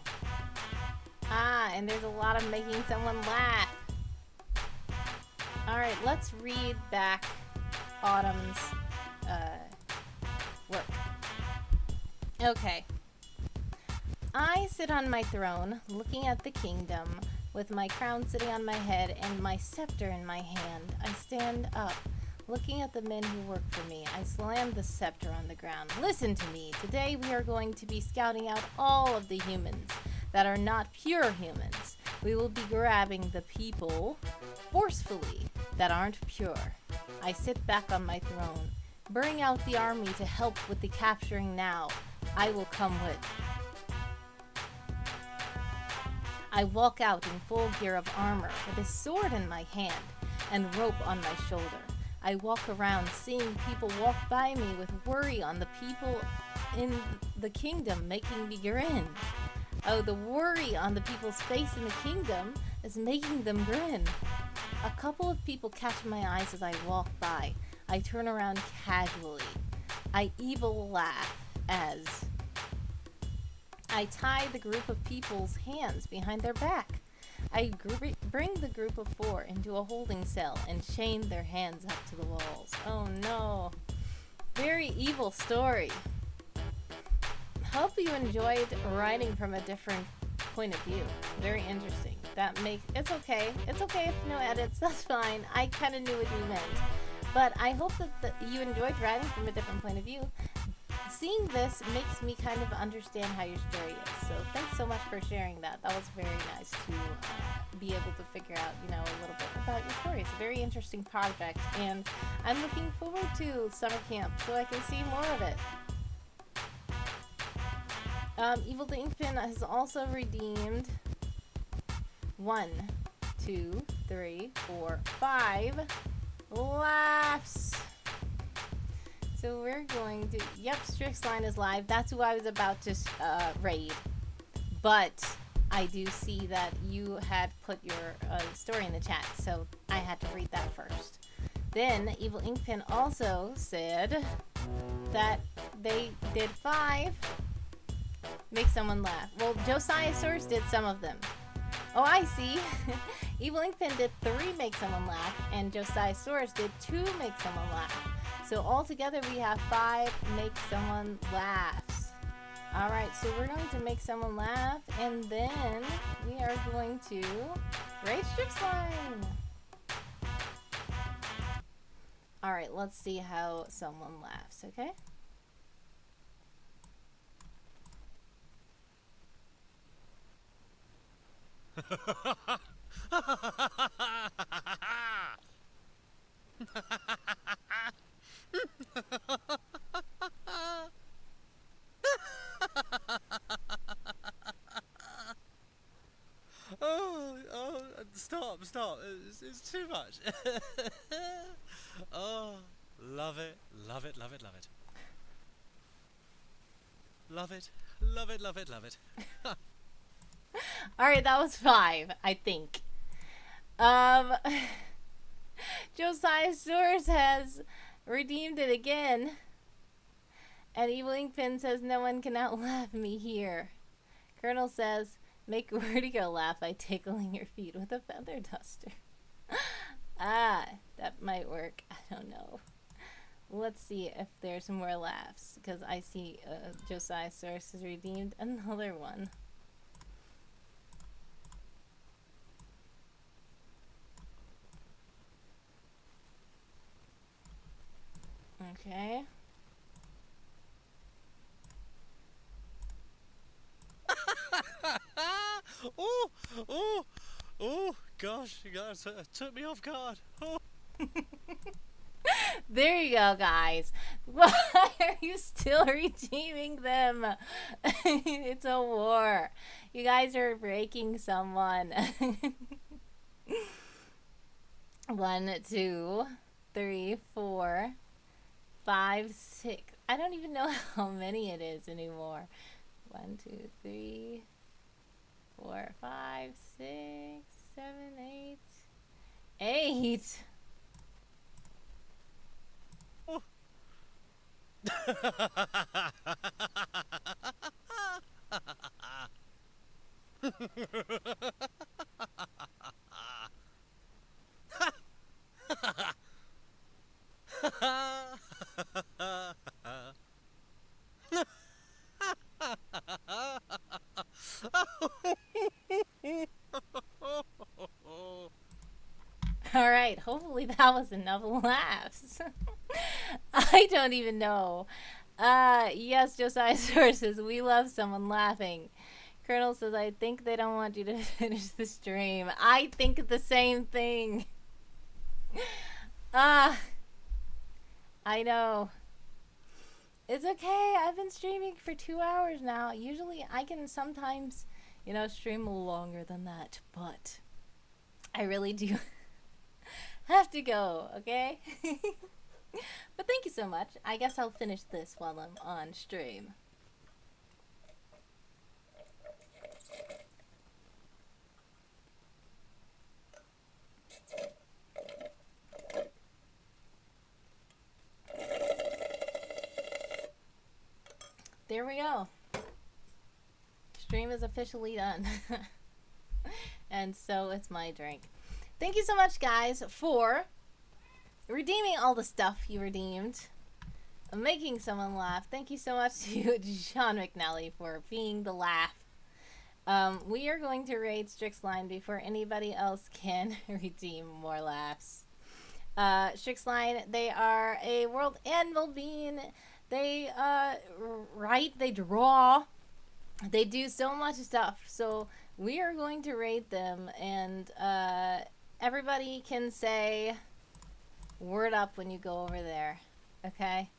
Ah, and there's a lot of making someone laugh. Alright, let's read back Autumn's work. Okay. I sit on my throne, looking at the kingdom, with my crown sitting on my head and my scepter in my hand. I stand up, looking at the men who work for me. I slam the scepter on the ground. Listen to me. Today we are going to be scouting out all of the humans that are not pure humans. We will be grabbing the people forcefully that aren't pure. I sit back on my throne. Bring out the army to help with the capturing now. I will come with. I walk out in full gear of armor, with a sword in my hand and rope on my shoulder. I walk around seeing people walk by me with worry on the people in the kingdom making me grin. Oh, the worry on the people's face in the kingdom is making them grin. A couple of people catch my eyes as I walk by. I turn around casually. I evil laugh as I tie the group of people's hands behind their back. I bring the group of 4 into a holding cell and chain their hands up to the walls. Oh no. Very evil story. Hope you enjoyed writing from a different point of view. Very interesting. That makes... It's okay. It's okay if no edits. That's fine. I kind of knew what you meant. But I hope that you enjoyed writing from a different point of view. Seeing this makes me kind of understand how your story is. So thanks so much for sharing that. That was very nice to be able to figure out, you know, a little bit about your story. It's a very interesting project, and I'm looking forward to summer camp so I can see more of it. Evil the Inkpin has also redeemed 1, 2, 3, 4, 5 laughs. So we're going to... Yep, Strixline is live. That's who I was about to raid. But I do see that you had put your story in the chat, so I had to read that first. Then Evil Inkpin also said... that they did 5 make someone laugh. Well, Josiah Source did some of them. Oh, I see. Evil Inkpin did 3 make someone laugh, and Josiah Source did 2 make someone laugh. So altogether we have 5 make someone laughs. Alright, so we're going to make someone laugh, and then we are going to rate Strixline. Alright, let's see how someone laughs, okay? Oh, stop. It's too much. Oh, love it. Love it. Love it. Alright, that was 5, I think. Josiah Source has redeemed it again. And Evil Inkpin says, no one can outlaugh me here. Colonel says, make Vertigo laugh by tickling your feet with a feather duster. Ah, that might work. I don't know. Let's see if there's more laughs, because I see Josiah Source has redeemed another one. Okay. Oh, gosh, it took me off guard. Oh. There you go, guys. Why are you still redeeming them? It's a war. You guys are breaking someone. 1, 2, 3, 4, 5, 6. I don't even know how many it is anymore. 1, 2, 3, 4, 5, 6, 7, 8. 8. Alright, hopefully that was enough laughs. I don't even know. Yes, Josiah Sources, we love someone laughing. Colonel says, I think they don't want you to finish the stream. I think the same thing. I know. It's okay. I've been streaming for 2 hours now. Usually I can sometimes, stream longer than that, but I really do have to go, okay? But thank you so much. I guess I'll finish this while I'm on stream. There we go. Stream is officially done. And so is my drink. Thank you so much, guys, for redeeming all the stuff you redeemed. Making someone laugh. Thank you so much to John McNally for being the laugh. We are going to raid Strixline before anybody else can redeem more laughs. Strixline, they are a world animal being. They write, they draw, they do so much stuff. So we are going to rate them, and everybody can say word up when you go over there. Okay?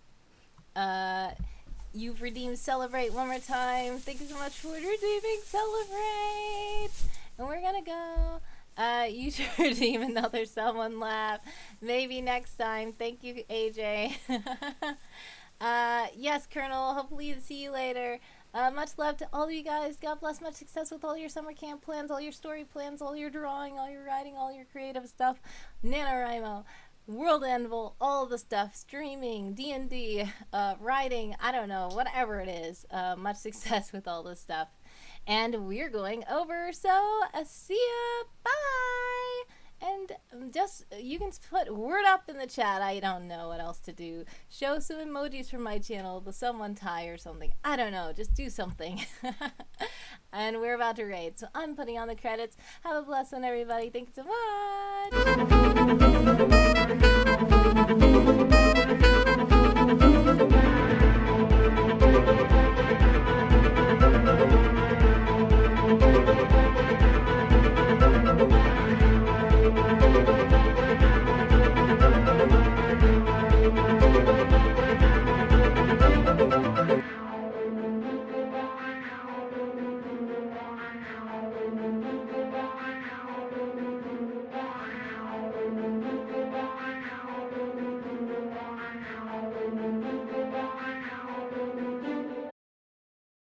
You've redeemed Celebrate one more time. Thank you so much for redeeming Celebrate. And we're gonna go. You should redeem another someone laugh. Maybe next time. Thank you, AJ. Yes, Colonel. Hopefully to see you later. Much love to all of you guys. God bless. Much success with all your summer camp plans, all your story plans, all your drawing, all your writing, all your creative stuff. NaNoWriMo. World Anvil, all the stuff, streaming, D&D, writing, I don't know, whatever it is. Much success with all this stuff. And we're going over, so see ya, bye! And just, you can put word up in the chat, I don't know what else to do. Show some emojis from my channel, the someone tie or something. I don't know, just do something. And we're about to raid, so I'm putting on the credits. Have a blessed one, everybody. Thanks so much!